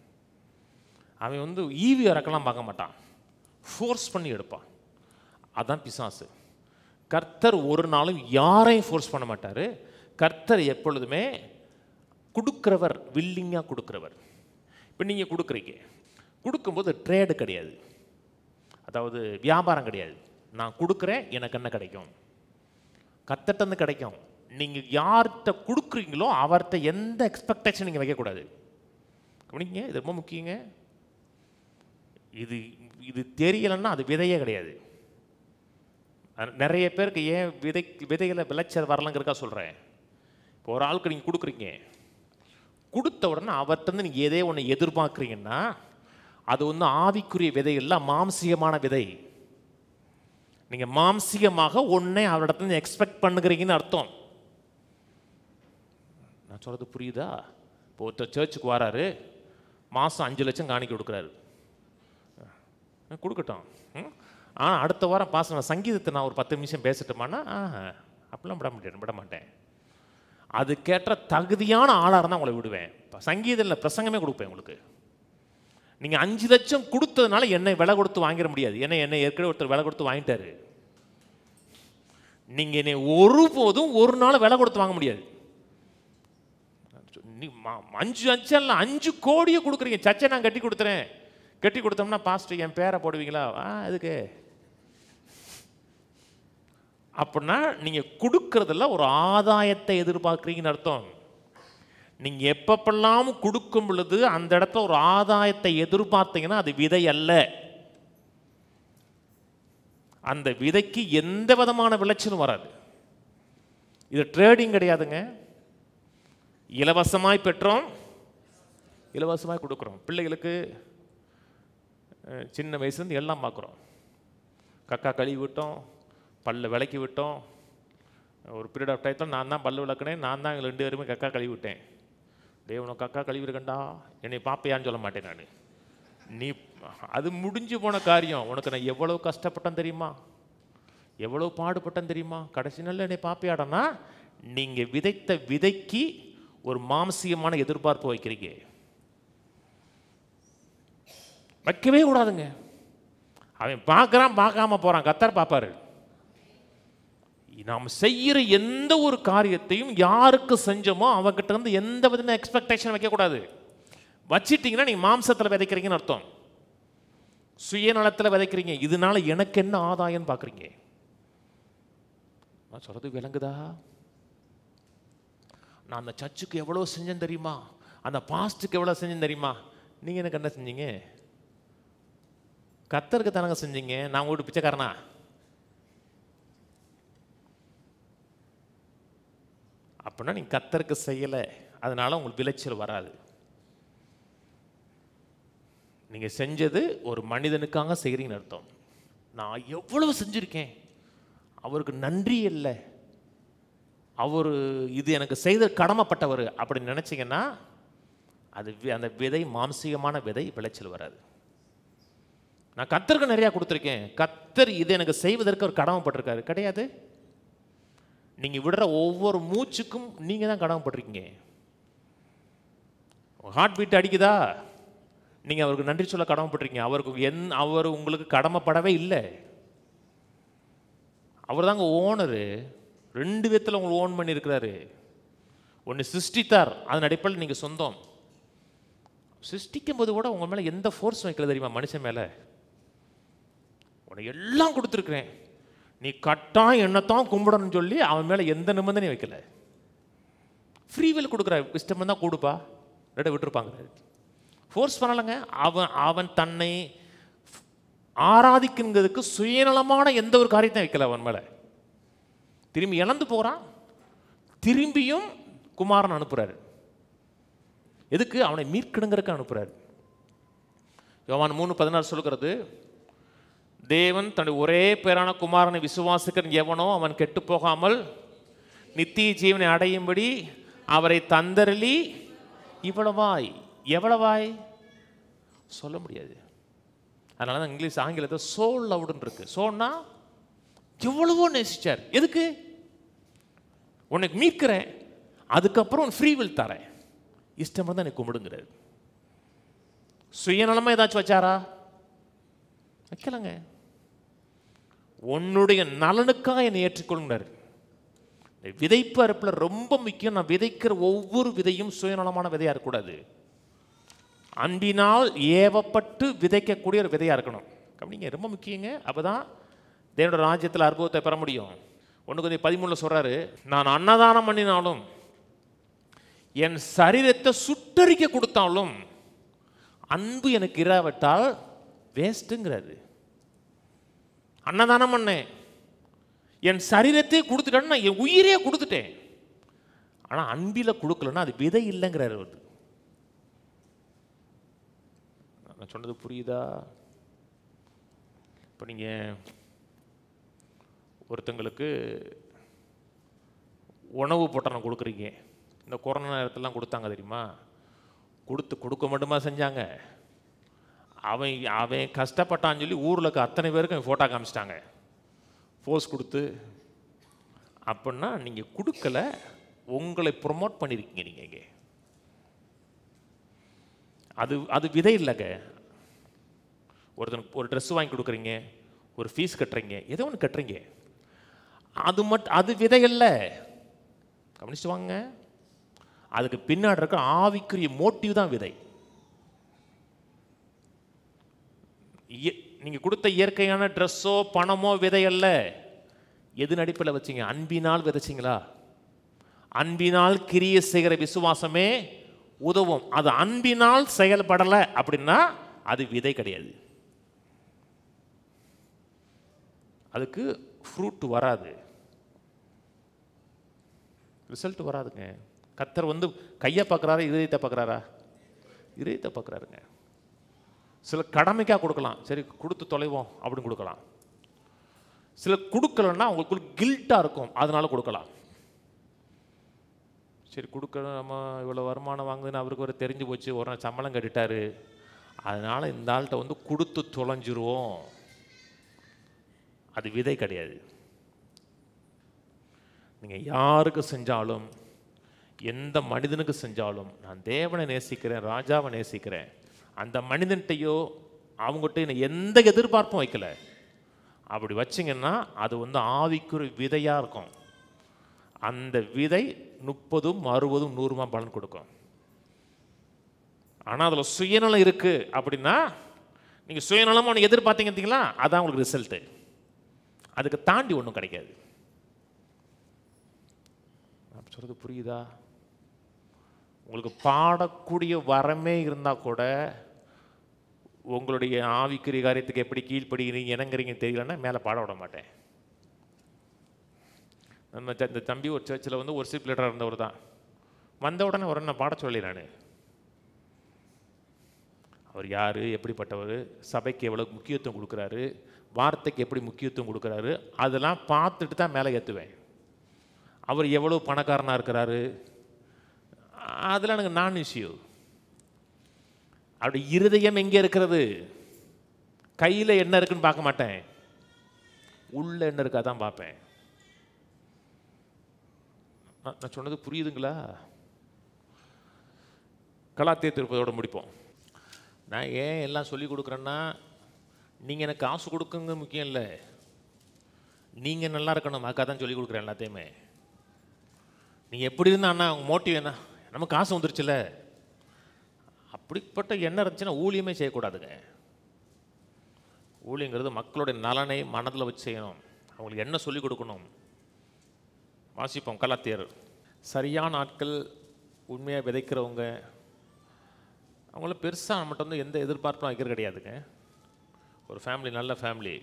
அவன் வந்து ஈவி இறக்கலாம் பார்க்க மாட்டான், ஃபோர்ஸ் பண்ணி எடுப்பான். அதான் பிசாசு. கர்த்தர் ஒரு நாளும் யாரையும் ஃபோர்ஸ் பண்ண மாட்டார். கர்த்தர் எப்பொழுதுமே கொடுக்குறவர், வில்லிங்காக கொடுக்குறவர். இப்போ நீங்கள் கொடுக்குறீங்க, கொடுக்கும்போது ட்ரேடு கிடையாது, அதாவது வியாபாரம் கிடையாது. நான் கொடுக்குறேன், எனக்கு என்ன கிடைக்கும்? கர்த்தர்ட்ட கிடைக்கும். நீங்கள் யார்கிட்ட கொடுக்குறீங்களோ அவர்கிட்ட எந்த எக்ஸ்பெக்டேஷன் நீங்கள் வைக்கக்கூடாது. கவனிங்க, இது ரொம்ப முக்கியங்க. இது இது தெரியலைன்னா அது விதையே கிடையாது. நிறைய பேருக்கு ஏன் விதைகளை விளைச்சல் வரலங்கிறக்கா சொல்கிறேன். இப்போ ஒரு ஆளுக்கு நீங்கள் கொடுக்குறீங்க, கொடுத்த உடனே அவர்கிட்ட நீங்கள் எதே ஒன்று எதிர்பார்க்குறீங்கன்னா அது வந்து ஆவிக்குரிய விதை இல்லை, மாம்சீகமான விதை. நீங்கள் மாம்சீகமாக ஒன்றே அவரிடத்துல எக்ஸ்பெக்ட் பண்ணுகிறீங்கன்னு அர்த்தம். நான் சொல்கிறது புரியுதா? இப்போ ஒருத்தர் சர்ச்சுக்கு வராரு, மாதம் 5 லட்சம் காணிக்க கொடுக்குறாரு. கொடுக்கட்டும். ஆனால் அடுத்த வாரம் நான் சங்கீதத்தை நான் ஒரு 10 நிமிஷம் பேசட்டுமானா அப்படிலாம் விட மாட்டேன். அது கேட்ட தகுதியான ஆளாக இருந்தால் உங்களை விடுவேன். சங்கீதத்தில் பிரசங்கமே கொடுப்பேன் உங்களுக்கு. நீங்கள் 5 லட்சம் கொடுத்ததுனால என்னை விலை கொடுத்து வாங்கிட முடியாது. என்னை ஏற்கனவே ஒருத்தர் விலை கொடுத்து வாங்கிட்டாரு. நீங்கள் என்னை ஒருபோதும் ஒரு நாள் விலை கொடுத்து வாங்க முடியாது. 5 லட்சம் இல்லை, 5 கோடியை கொடுக்குறீங்க. சர்ச்சை நான் கட்டி கொடுத்துறேன். கட்டி கொடுத்தோம்னா பாஸ்டர் என் பேரை போடுவீங்களா? அதுக்கு அப்படின்னா நீங்கள் கொடுக்கறதில்ல, ஒரு ஆதாயத்தை எதிர்பார்க்குறீங்கன்னு அர்த்தம். நீங்கள் எப்பப்பெல்லாம் கொடுக்கும் பொழுது அந்த இடத்துல ஒரு ஆதாயத்தை எதிர்பார்த்தீங்கன்னா அது விதை அல்ல. அந்த விதைக்கு எந்த விதமான விளைச்சலும் வராது. இது ட்ரேடிங் கிடையாதுங்க. இலவசமாய் பெற்றோம், இலவசமாய் கொடுக்குறோம். பிள்ளைகளுக்கு சின்ன வயசுலேருந்து எல்லாம் பார்க்குறோம். கக்கா கழுவி விட்டோம், பல்ல விளக்கி விட்டோம். ஒரு பீரியட் ஆஃப் டயத்தில் நான் தான் பல்லு விளக்குனேன், நான் தான் 2 பேருமே கக்கா கழுவி விட்டேன். உனக்கு கக்கா கழுவி இருக்கண்டா, என்னை பாப்பையான்னு சொல்ல மாட்டேன் நான். நீ அது முடிஞ்சு போன காரியம். உனக்கு நான் எவ்வளோ கஷ்டப்பட்டேன் தெரியுமா, எவ்வளோ பாடுபட்டேன் தெரியுமா, கடைசி நாளில் என்னை பாப்பையாடனா? நீங்கள் விதைத்த விதைக்கு ஒரு மாம்சீகமான எதிர்பார்ப்பு வைக்கிறீங்க. வைக்கவே கூடாதுங்க. அவன் பார்க்குறான், பார்க்காம போகிறான், கர்த்தர் பார்ப்பாரு. நாம் செய்கிற எந்த ஒரு காரியத்தையும் யாருக்கு செஞ்சோமோ அவங்ககிட்ட இருந்து எந்த விதமான எக்ஸ்பெக்டேஷன் வைக்கக்கூடாது. வச்சிட்டிங்கன்னா நீங்கள் மாம்சத்தில் விதைக்கிறீங்கன்னு அர்த்தம். சுயநலத்தில் விதைக்கிறீங்க. இதனால எனக்கு என்ன ஆதாயம் பார்க்குறீங்க? நான் சொல்கிறது விளங்குதா? நான் அந்த சர்ச்சுக்கு எவ்வளோ செஞ்சேன் தெரியுமா, அந்த பாஸ்ட்டுக்கு எவ்வளோ செஞ்சேன் தெரியுமா? நீங்கள் எனக்கு என்ன செஞ்சீங்க? கர்த்தருக்கு தானங்க செஞ்சீங்க. நான் உங்கள்கிட்ட பிச்சைக்காரனா? அப்படின்னா நீங்கள் கர்த்தருக்கு செய்யலை, அதனால உங்களுக்கு விளைச்சல் வராது. நீங்கள் செஞ்சது ஒரு மனிதனுக்காக செய்கிறீங்கன்னு அர்த்தம். நான் எவ்வளவு செஞ்சுருக்கேன், அவருக்கு நன்றி இல்லை, அவர் இது எனக்கு செய்த கடமைப்பட்டவர் அப்படின்னு நினச்சிங்கன்னா அது அந்த விதை மாம்சீகமான விதை, விளைச்சல் வராது. நான் கர்த்தருக்கு நிறையா கொடுத்துருக்கேன், கர்த்தர் இது எனக்கு செய்வதற்கு ஒரு கடமைப்பட்டிருக்காரு கிடையாது. நீங்கள் விடுற ஒவ்வொரு மூச்சுக்கும் நீங்கள் தான் கடமைப்பட்டிருக்கீங்க. ஹார்ட் பீட் அடிக்குதா, நீங்கள் அவருக்கு நன்றி சொல்ல கடமைப்பட்டிருக்கீங்க. அவர் உங்களுக்கு கடமைப்படவே இல்லை. அவர் தாங்க ஓனரு. 2 விதத்தில் உங்களை ஓன் பண்ணியிருக்கிறாரு. ஒன்று சிருஷ்டித்தார், அதன் அடிப்படையில் நீங்கள் சொந்தம். சிருஷ்டிக்கும் போது கூட உங்கள் மேலே எந்த ஃபோர்ஸ் வைக்கல தெரியுமா? மனுஷன் மேலே உனக்கு எல்லாம் கொடுத்துருக்குறேன், நீ கட்டாயம் என்னத்தான் கும்பிடணும்னு சொல்லி அவன் மேலே எந்த நிபந்தனையும் வைக்கல. ஃப்ரீவில் கொடுக்குற, இஷ்டம் தான் கொடுப்பா, ரெட்ட விட்டுருப்பாங்க. ஃபோர்ஸ் பண்ணலைங்க. அவன் தன்னை ஆராதிக்குங்கிறதுக்கு சுயநலமான எந்த ஒரு காரியத்தையும் வைக்கல அவன் மேலே. திரும்பி இழந்து போகிறான், திரும்பியும் குமாரன் அனுப்புகிறாரு. எதுக்கு? அவனை மீட்கணுங்கிறதுக்கு அனுப்புகிறாரு. யோவான் 3:16 சொல்லுகிறது, தேவன் தன்னுடைய ஒரே பேரான குமாரனை விசுவாசிக்கிற எவனோ அவன் கெட்டு போகாமல் நித்திய ஜீவனை அடையும்படி அவரை தந்தரளி. இவ்வளவாய், எவ்வளவாய் சொல்ல முடியாது. அதனால தான் இங்கிலீஷ் ஆங்கிலத்தில் சோல் லவ்டுன்னு இருக்கு. சோன்னா எவ்வளவோ நேசிச்சார். எதுக்கு? உனக்கு மீட்கிறேன், அதுக்கப்புறம் ஃப்ரீ வில் தரேன், இஷ்டம் தான் எனக்கு கும்பிடுங்கிறார். சுயநலமாக ஏதாச்சும் வச்சாரா? வைக்கலங்க. உன்னுடைய நலனுக்காக என்னை ஏற்றுக்கொள்கிறார். விதைப்பு அறுப்பில் ரொம்ப முக்கியம். நான் விதைக்கிற ஒவ்வொரு விதையும் சுயநலமான விதையாக இருக்கக்கூடாது. அன்பினால் ஏவப்பட்டு விதைக்கக்கூடிய ஒரு விதையாக இருக்கணும். அப்படிங்க ரொம்ப முக்கியங்க. அப்போ தான் தேவனுடைய ராஜ்யத்தில் அற்புதத்தை பெற முடியும். 1:13 சொல்கிறாரு, நான் அன்னதானம் பண்ணினாலும் என் சரீரத்தை சுட்டரிக்க கொடுத்தாலும் அன்பு எனக்கு இராவிட்டால் வேஸ்ட்டுங்கிறாரு. அன்னதானம் பண்ணேன், என் சரீரத்தையே கொடுத்துட்டேன்னா, என் உயிரே கொடுத்துட்டேன், ஆனால் அன்பில் கொடுக்கலன்னா அது விதை இல்லைங்கிறாரு. அவர் நான் சொன்னது புரியுதா? இப்போ நீங்கள் ஒருத்தங்களுக்கு உணவு பொட்டணம் கொடுக்குறீங்க. இந்த கொரோனா நேரத்திலாம் கொடுத்தாங்க தெரியுமா? கொடுக்க மட்டுமா செஞ்சாங்க? அவன் கஷ்டப்பட்டான்னு சொல்லி ஊரில் இருக்க அத்தனை பேருக்கு ஃபோட்டோ காமிச்சிட்டாங்க, போஸ் கொடுத்து. அப்படின்னா நீங்கள் கொடுக்கல, உங்களை ப்ரொமோட் பண்ணியிருக்கீங்க நீங்கள். இங்கே அது விதை இல்லைங்க. ஒருத்தனுக்கு ஒரு ட்ரெஸ் வாங்கி கொடுக்குறீங்க, ஒரு ஃபீஸ் கட்டுறீங்க, ஏதோ ஒன்று கட்டுறீங்க, அது விதை அல்ல. கவனிச்சுட்டு வாங்க. அதுக்கு பின்னாடி இருக்க ஆவிக்குரிய மோட்டிவ் தான் விதை. நீங்கள் கொடுத்த இயற்கையான ட்ரெஸ்ஸோ பணமோ விதை அல்ல. எது நடிப்பில் வச்சிங்க? அன்பினால் விதைச்சிங்களா? அன்பினால் கிரியை செய்கிற விசுவாசமே உதவும். அது அன்பினால் செயல்படலை அப்படின்னா அது விதை கிடையாது. அதுக்கு ஃப்ரூட் வராது, ரிசல்ட் வராதுங்க. கர்த்தர் கையை பார்க்குறாரா, இதயத்தை பார்க்குறாரா? இதயத்தை பார்க்குறாருங்க. சில கடமைக்காக கொடுக்கலாம், சரி கொடுத்து தொலைவோம் அப்படின்னு கொடுக்கலாம். சில கொடுக்கலன்னா அவங்களுக்குள்ள கில்ட்டாக இருக்கும், அதனால கொடுக்கலாம். சரி கொடுக்கணும், நம்ம இவ்வளோ வருமானம் வாங்குதுன்னு அவருக்கு ஒரு தெரிஞ்சு போச்சு, ஒரு நாள் சம்பளம் கட்டிட்டாரு, அதனால் இந்த ஆள்கிட்ட கொடுத்து தொலைஞ்சிருவோம். அது விதை கிடையாது. நீங்கள் யாருக்கு செஞ்சாலும், எந்த மனிதனுக்கு செஞ்சாலும், நான் தேவனை நேசிக்கிறேன், ராஜாவை நேசிக்கிறேன், அந்த மனிதன்ட்டையோ அவங்ககிட்ட எந்த எதிர்பார்ப்பும் வைக்கல. அப்படி வச்சிங்கன்னா அது ஆவிக்குரிய விதையாக இருக்கும். அந்த விதை 30, 60, 100 பலன் கொடுக்கும். ஆனால் அதில் சுயநலம் இருக்குது அப்படின்னா, நீங்கள் சுயநலமாக ஒன்று எதிர்பார்த்தீங்க பார்த்தீங்களா, அதான் உங்களுக்கு ரிசல்ட்டு. அதுக்கு தாண்டி ஒன்றும் கிடைக்காது. நான் சொல்கிறது புரியுதா? உங்களுக்கு பாடக்கூடிய வரமே இருந்தால் கூட உங்களுடைய ஆவிக்குரிய காரியத்துக்கு எப்படி கீழ்ப்படுகிறீங்க இணங்குறீங்கன்னு தெரியலன்னா மேலே பாட விட மாட்டேன். நம்ம இந்த தம்பி ஒரு சர்ச்சில் ஒர்ஷிப் லீடராக இருந்தவர் தான். வந்த உடனே ஒரு நான் பாட சொல்லி, நான் அவர் யார், எப்படிப்பட்டவர், சபைக்கு எவ்வளோ முக்கியத்துவம் கொடுக்குறாரு, வார்த்தைக்கு எப்படி முக்கியத்துவம் கொடுக்குறாரு, அதெல்லாம் பார்த்துட்டு தான் மேலே ஏற்றுவேன். அவர் எவ்வளோ பணக்காரனாக இருக்கிறாரு, அதெல்லாம் எனக்கு நான் இஷ்யூ. அப்படி இருதயம் எங்கே இருக்கிறது, கையில் என்ன இருக்குன்னு பார்க்க மாட்டேன், உள்ள என்ன இருக்கா தான் பார்ப்பேன். நான் சொன்னது புரியுதுங்களா? கலாத்தியர் திருப்பதோடு முடிப்போம். நான் ஏன் எல்லாம் சொல்லி கொடுக்குறேன்னா, நீங்கள் எனக்கு காசு கொடுக்குங்க முக்கியம் இல்லை, நீங்கள் நல்லா இருக்கணும், அக்கா தான் சொல்லி கொடுக்குறேன் எல்லாத்தையுமே. நீங்கள் எப்படி இருந்தா அண்ணா உங்கள் மோட்டிவ் என்ன, நமக்கு காசு வந்துருச்சுல்ல, அப்படிப்பட்ட எண்ணம் இருந்துச்சுன்னா ஊழியமே செய்யக்கூடாதுங்க. ஊழியங்கிறது மக்களுடைய நலனை மனதில் வச்சு செய்யணும். அவங்களுக்கு என்ன சொல்லிக் கொடுக்கணும். வாசிப்போம் கலாத்தியர். சரியான ஆட்கள், உண்மையாக விதைக்கிறவங்க, அவங்கள பெருசாக நம்மகிட்ட வந்து எந்த எதிர்பார்ப்பும் வைக்கிறது கிடையாதுங்க. ஒரு ஃபேமிலி, நல்ல ஃபேமிலி,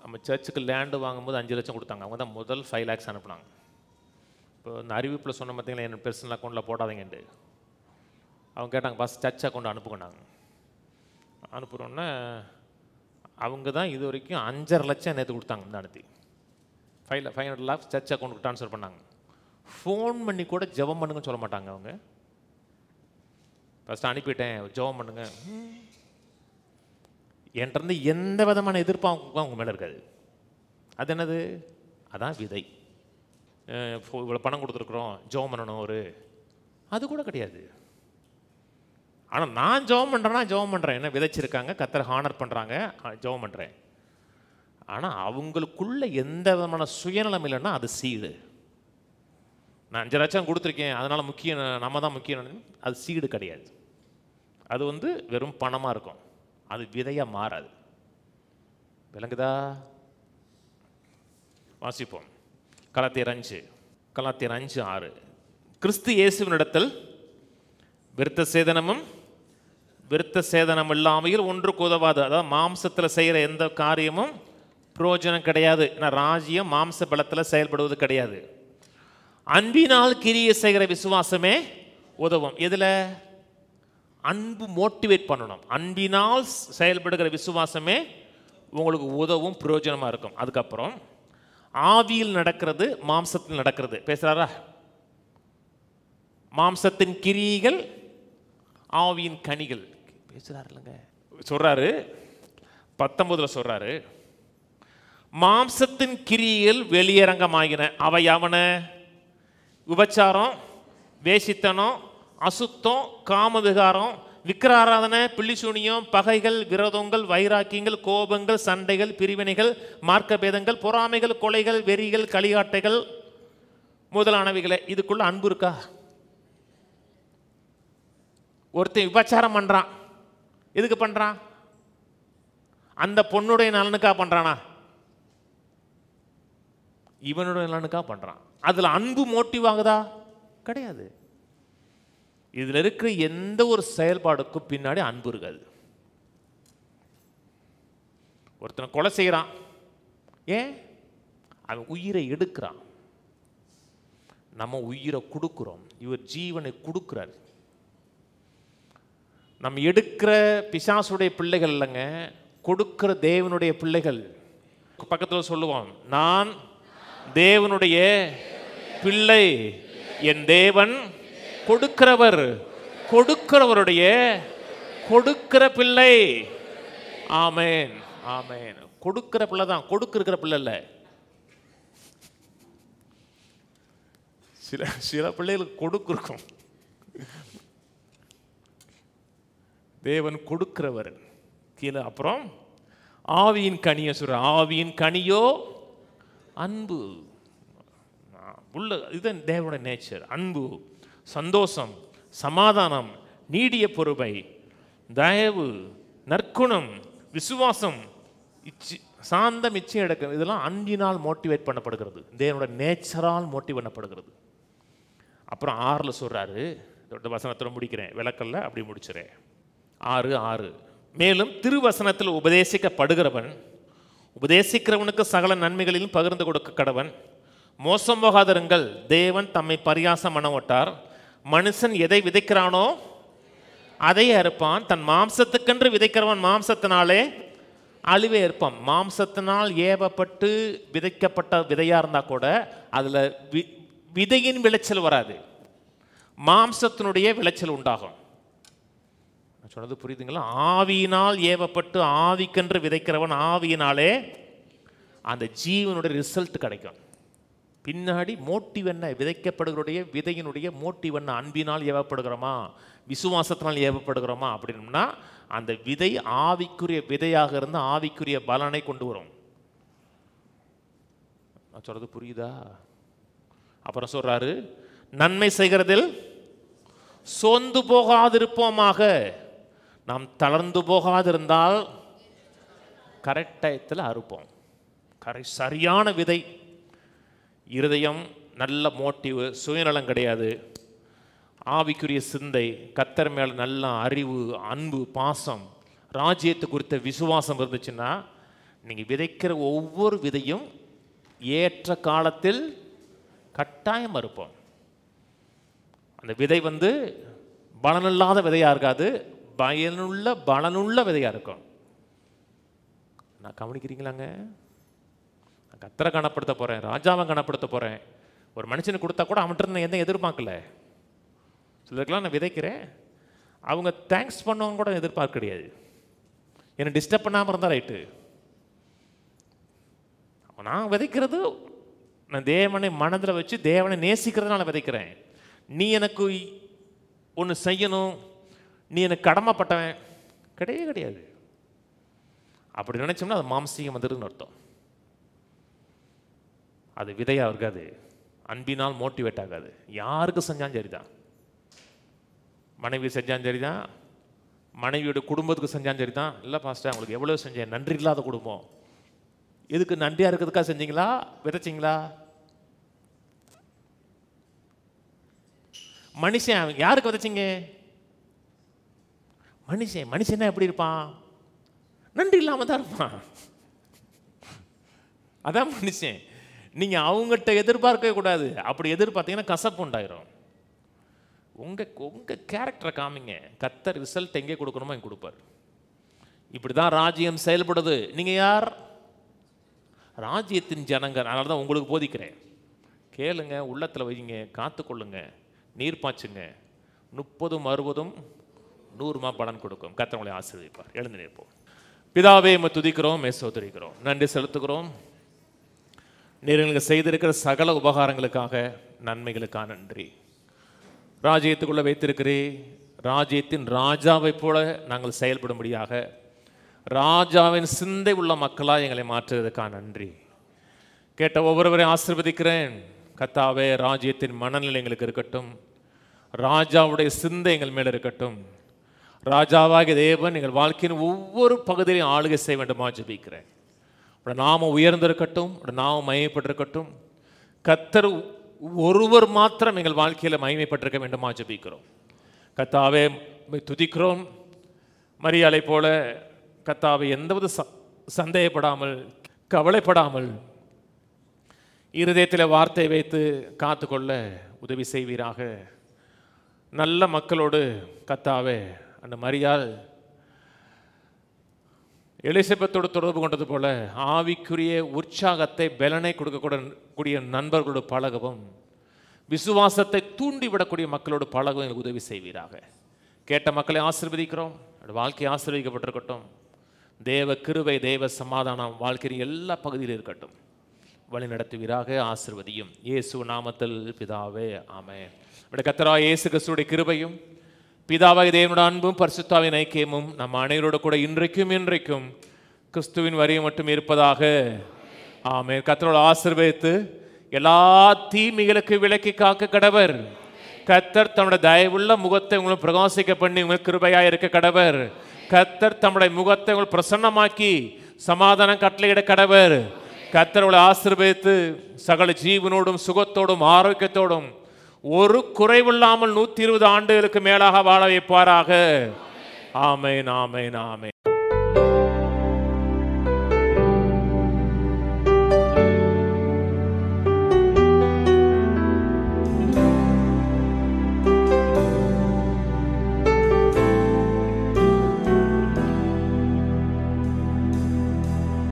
நம்ம சர்ச்சுக்கு லேண்டு வாங்கும்போது 5 லட்சம் கொடுத்தாங்க. அவங்க தான் முதல் 5 lakhs அனுப்புனாங்க. இப்போ இந்த அறிவிப்பில் சொன்ன பார்த்தீங்களா, என் பர்சனல் அக்கௌண்ட்டில் போடாதீங்கன்ட்டு. அவங்க கேட்டாங்க, பஸ் சர்ச் அக்கௌண்ட் அனுப்புங்கன்னாங்க. அனுப்புகிறோன்னே அவங்க தான் இது வரைக்கும் 5.5 லட்சம் நேற்று கொடுத்தாங்க. இந்த அனுப்பி 500 lakhs சர்ச் அக்கௌண்ட்டுக்கு ட்ரான்ஸ்ஃபர் பண்ணாங்க. ஃபோன் பண்ணி கூட ஜெபம் பண்ணுங்கன்னு சொல்ல மாட்டாங்க. அவங்க ஃபஸ்ட்டு அனுப்பிட்டேன், ஜெபம் பண்ணுங்க. என்கிட்ட எந்த விதமான எதிர்பார்ப்பும் அவங்க மேலே இருக்காது. அது என்னது? அதான் விதை. இவ்வளோ பணம் கொடுத்துருக்குறோம், ஜெபம் பண்ணணும் ஒரு, அது கூட கிடையாது. ஆனால் நான் ஜெபம் பண்ணுறேன்னா ஜெபம் பண்ணுறேன், என்ன விதைச்சிருக்காங்க, கர்த்தரை ஹானர் பண்ணுறாங்க, ஜெபம் பண்ணுறேன். ஆனால் அவங்களுக்குள்ள எந்த விதமான சுயநலம் இல்லைன்னா அது சீடு. நான் 5 லட்சம் கொடுத்துருக்கேன், அதனால் முக்கியம் நம்ம தான் முக்கியம், அது சீடு கிடையாது. அது வந்து வெறும் பணமாக இருக்கும், அது விதையாக மாறாது. விளங்குதா? வாசிப்போம் கலாத்தியர் 5:6. கிறிஸ்து இயேசுவினிடத்தில் விருத்த சேதனமும் விருத்த சேதனம் இல்லாமையில் ஒன்றுக்கு உதவாது. அதாவது மாம்சத்தில் செய்கிற எந்த காரியமும் பிரயோஜனம் கிடையாது. ஏன்னா ராஜ்யம் மாம்ச பலத்தில் செயல்படுவது கிடையாது. அன்பினால் கிரியை செய்கிற விசுவாசமே உதவும். இதில் அன்பு மோட்டிவேட் பண்ணணும். அன்பினால் செயல்படுகிற விசுவாசமே உங்களுக்கு உதவும், பிரயோஜனமாக இருக்கும். அதுக்கப்புறம் ஆவியில் நடக்கிறது, மாம்சத்தில் நடக்கிறது. பேசுகிறாரா? மாம்சத்தின் கிரியைகள், ஆவியின் கனிகள். பேசுகிறார் இல்லைங்க, சொல்கிறாரு 19 சொல்கிறாரு, மாம்சத்தின் கிரியைகள் வெளியரங்கமாகின. அவை அவன விபச்சாரம், வேசித்தனம், அசுத்தம், காமவிகாரம், விக்கிராராதனை, பிள்ளிசூனியம், பகைகள், விரோதங்கள், வைராக்கியங்கள், கோபங்கள், சண்டைகள், பிரிவினைகள், மார்க்க பேதங்கள், பொறாமைகள், கொலைகள், வெறிகள், களியாட்டைகள் முதலானவைகளை. இதுக்குள்ள அன்பு இருக்கா? ஒருத்தன் விபச்சாரம் பண்ணுறான், எதுக்கு பண்ணுறான்? அந்த பொண்ணுடைய நலனுக்கா பண்ணுறானா? இவனுடைய நலனுக்கா பண்ணுறான். அதில் அன்பு மோட்டிவ் ஆகுதா? கிடையாது. இதில் இருக்கிற எந்த ஒரு செயல்பாடுக்கும் பின்னாடி அன்பு இருக்காது. ஒருத்தனை கொலை செய்கிறான், ஏன்? அவன் உயிரை எடுக்கிறான், நம்ம உயிரை கொடுக்குறோம். இவர் ஜீவனை கொடுக்குறார். நம்ம எடுக்கிற பிசாசுடைய பிள்ளைகள் இல்லைங்க, கொடுக்கிற தேவனுடைய பிள்ளைகள். பக்கத்தில் சொல்லுவோம், நான் தேவனுடைய பிள்ளை, என் தேவன் கொடுக்கிறவர், கொடுக்கிறவருடைய கொடுக்கிற பிள்ளை. ஆமேன், ஆமேன். கொடுக்கிற பிள்ளை தான், கொடுக்கிற பிள்ளை இல்லை. சில பிள்ளைகளுக்கு கொடுக்கும். தேவன் கொடுக்கிறவர் கீழே. அப்புறம் ஆவியின் கனியை சொல்ற, ஆவியின் கனியோ அன்பு. உள்ள இதுதான் தேவனுடைய நேச்சர். அன்பு, சந்தோஷம், சமாதானம், நீடிய பொறுமை, தயவு, நற்குணம், விசுவாசம், சாந்தம், இச்சை அடக்கம். இதெல்லாம் அன்பினால் மோட்டிவேட் பண்ணப்படுகிறது, தேவனுடைய நேச்சரால் மோட்டிவேட் பண்ணப்படுகிறது. அப்புறம் 6 சொல்றாரு, வசனத்தில் முடிக்கிறேன், விளக்கல்ல அப்படி முடிச்சுறேன். 6 மேலும் திருவசனத்தில் உபதேசிக்கப்படுகிறவன் உபதேசிக்கிறவனுக்கு சகல நன்மைகளிலும் பகிர்ந்து கொடுக்க கடவன். மோசம் போகாதிருங்கள், தேவன் தம்மை பரியாசம் பண்ண மாட்டார். மனுஷன் எதை விதைக்கிறானோ அதை அறுப்பான். தன் மாம்சத்துக்கென்று விதைக்கிறவன் மாம்சத்தினாலே அழிவே இருப்பான். மாம்சத்தினால் ஏவப்பட்டு விதைக்கப்பட்ட விதையாக இருந்தால் கூட அதில் விதையின் விளைச்சல் வராது, மாம்சத்தினுடைய விளைச்சல் உண்டாகும். சொன்னது புரியுதுங்களா? ஆவியினால் ஏவப்பட்டு ஆவிக்கென்று விதைக்கிறவன் ஆவியினாலே அந்த ஜீவனுடைய ரிசல்ட் கிடைக்கும். பின்னாடி மோட்டிவ் என்ன? விதைக்கப்படுகிறோடைய விதையினுடைய மோட்டிவ் என்ன? அன்பினால் ஏவப்படுகிறோமா, விசுவாசத்தினால் ஏவப்படுகிறோமா அப்படின்னா அந்த விதை ஆவிக்குரிய விதையாக இருந்து ஆவிக்குரிய பலனை கொண்டு வரும். நான் சொல்றது புரியுதா? அப்புறம் சொல்றாரு, நன்மை செய்கிறதில் சோர்ந்து போகாதிருப்போமாக. நாம் தளர்ந்து போகாதிருந்தால் கரெக்ட் டயத்தில் அறுப்போம். சரியான விதை. இருதயம் நல்ல மோட்டிவ், சுயநலம் கிடையாது, ஆவிக்குரிய சிந்தை, கர்த்தர் மேல் நல்ல அறிவு, அன்பு, பாசம், ராஜ்யத்தை குறித்த விசுவாசம் இருந்துச்சுன்னா நீங்கள் விதைக்கிற ஒவ்வொரு விதையும் ஏற்ற காலத்தில் கட்டாயம் அறுப்போம். அந்த விதை பலனில்லாத விதையாக இருக்காது, பலனுள்ள விதையாக இருக்கும். நான் கவனிக்கிறீங்களாங்க? நான் கர்த்தரை கனப்படுத்த போகிறேன், ராஜாவை கனப்படுத்த போகிறேன். ஒரு மனுஷனுக்கு கொடுத்தா கூட அவன்கிட்ட நான் எந்த எதிர்பார்க்கல. சிலருக்கெல்லாம் நான் விதைக்கிறேன், அவங்க தேங்க்ஸ் பண்ணவங்க கூட எதிர்பார்க்க கிடையாது. என்னை டிஸ்டர்ப் பண்ணாமல் இருந்தால் ரைட்டு. நான் விதைக்கிறது நான் தேவனை மனதில் வச்சு தேவனை நேசிக்கிறதுனால விதைக்கிறேன். நீ எனக்கு ஒன்று செய்யணும், நீ எனக்கு கடமைப்பட்டவன் கிடையவே கிடையாது. அப்படி நினைச்சோம்னா அது மாம்சீகம் வந்துடுதுன்னு அர்த்தம். அது விதையாக இருக்காது, அன்பினால் மோட்டிவேட் ஆகாது. யாருக்கு செஞ்சாலும் சரிதான், மனைவி செஞ்சாலும் சரிதான், மனைவியோட குடும்பத்துக்கு செஞ்சாலும் சரிதான். இல்லை பாஸ்டர் உங்களுக்கு எவ்வளோ செஞ்சேன், நன்றி இல்லாத குடும்பம். எதுக்கு நன்றியாக இருக்கிறதுக்காக செஞ்சீங்களா, விதைச்சிங்களா? மனுஷன் யாருக்கு விதைச்சிங்க? மனுஷன் எப்படி இருப்பான்? நன்றி இல்லாமல் தான் இருப்பான். அதான் மனுஷன். நீங்கள் அவங்ககிட்ட எதிர்பார்க்கவே கூடாது. அப்படி எதிர்பார்த்தீங்கன்னா கசப்பு உண்டாயிரும். உங்கள் கேரக்டரை காமிங்க. கர்த்தர் ரிசல்ட் எங்கே கொடுக்கணுமோ அங்கே கொடுப்பார். இப்படி தான் ராஜ்யம் செயல்படுது. நீங்கள் யார்? ராஜ்யத்தின் ஜனங்கள். அதனால தான் உங்களுக்கு போதிக்கிறேன். கேளுங்க, உள்ளத்தில் வைங்க, காத்துக்கொள்ளுங்க, நீர் பாய்ச்சுங்க. 30, 60, 100 பலன் கொடுக்கும். கர்த்தர் உங்களை ஆசீர்வதிப்பார். எழுந்து நிற்போம். பிதாவே, உம்மை துதிக்கிறோம், சோதரிக்கிறோம், நன்றி செலுத்துகிறோம். நீர் எங்களுக்கு செய்திருக்கிற சகல உபகாரங்களுக்காக, நன்மைகளுக்காக நன்றி. ராஜ்யத்துக்குள்ளே வைத்திருக்கிறே, ராஜ்யத்தின் ராஜாவை போல நாங்கள் செயல்படும்படியாக ராஜாவின் சிந்தை உள்ள மக்களாக எங்களை மாற்றுவதற்காக நன்றி. கேட்ட ஒவ்வொருவரையும் ஆசீர்வதிக்கிறேன். கர்த்தாவே, ராஜ்யத்தின் மனநிலை எங்களுக்கு இருக்கட்டும், ராஜாவுடைய சிந்தை எங்கள் மேலே இருக்கட்டும். ராஜாவாகிய தேவன் எங்கள் வாழ்க்கையின் ஒவ்வொரு பகுதியிலையும் ஆளுகை செய்ய வேண்டுமா ஜெபிக்கிறேன். நாம உயர்ந்திருக்கட்டும், நாம மகிமைப்பட்டிருக்கட்டும். கர்த்தர் ஒருவர் மாத்திரம் எங்கள் வாழ்க்கையில் மகிமைப்பட்டிருக்க வேண்டுமா ஜெபிக்கிறோம். கர்த்தாவே, துதிக்கிறோம். மரியாதை போல கர்த்தாவே, எந்தவித சந்தேகப்படாமல், கவலைப்படாமல் இருதயத்தில் வார்த்தை வைத்து காத்துக்கொள்ள உதவி செய்வீராக. நல்ல மக்களோடு கர்த்தாவே, அந்த மரியாள் எலிசபெத்தோடு தொடர்பு கொண்டது போல ஆவிக்குரிய உற்சாகத்தை, பலனை கொடுக்கக்கூடிய நண்பர்களோடு பழகவும், விசுவாசத்தை தூண்டிவிடக்கூடிய மக்களோடு பழகவும் எங்களுக்கு உதவி செய்வீராக. கேட்ட மக்களை ஆசீர்வதிக்கிறோம். வாழ்க்கை ஆசீர்வதிக்கப்பட்டிருக்கட்டும். தேவ கிருபை, தேவ சமாதானம் வாழ்க்கையின் எல்லா பகுதியிலும் இருக்கட்டும். வழி நடத்துவீராக. ஆசீர்வதியும். இயேசு நாமத்தில் பிதாவே, ஆமென். கர்த்தராகிய இயேசு கிறிஸ்துவின் கிருபையும், பிதாவாகிய தேவனுடைய அன்பும், பரிசுத்தாவின் ஐக்கியமும் நம் அனைவரோடு கூட இன்றைக்கும் என்றைக்கும் கிறிஸ்துவின் வரியை மட்டும் இருப்பதாக. ஆமென். கர்த்தரோடு ஆசீர்வதித்து எல்லா தீமைகளுக்கு விலக்கி காக்க கடவர். கர்த்தர் தம்முடைய தயவுள்ள முகத்தை உங்களுக்கு பிரகாசிக்க பண்ணி உங்களுக்கு கிருபையாக இருக்க கடவர். கர்த்தர் தம்முடைய முகத்தை உங்களுக்கு பிரசன்னமாக்கி சமாதானம் கட்டளையிட கடவர். கர்த்தரோடு ஆசீர்வதித்து சகல ஜீவனோடும் சுகத்தோடும் ஆரோக்கியத்தோடும் ஒரு குறைவில்லாமல் 120 ஆண்டுகளுக்கு மேலாக வாழ வைப்பாராக. ஆமென், ஆமென், ஆமென்.